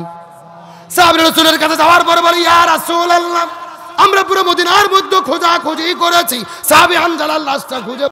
সাহাবী রাসূলের কাছে যাওয়ার পরে বলে, ইয়া রাসূলুল্লাহ, আমরা পুরো মদিনার মধ্যে খোঁজাখুঁজি করেছি, সাহাবী হানজালার লাশটা খুঁজে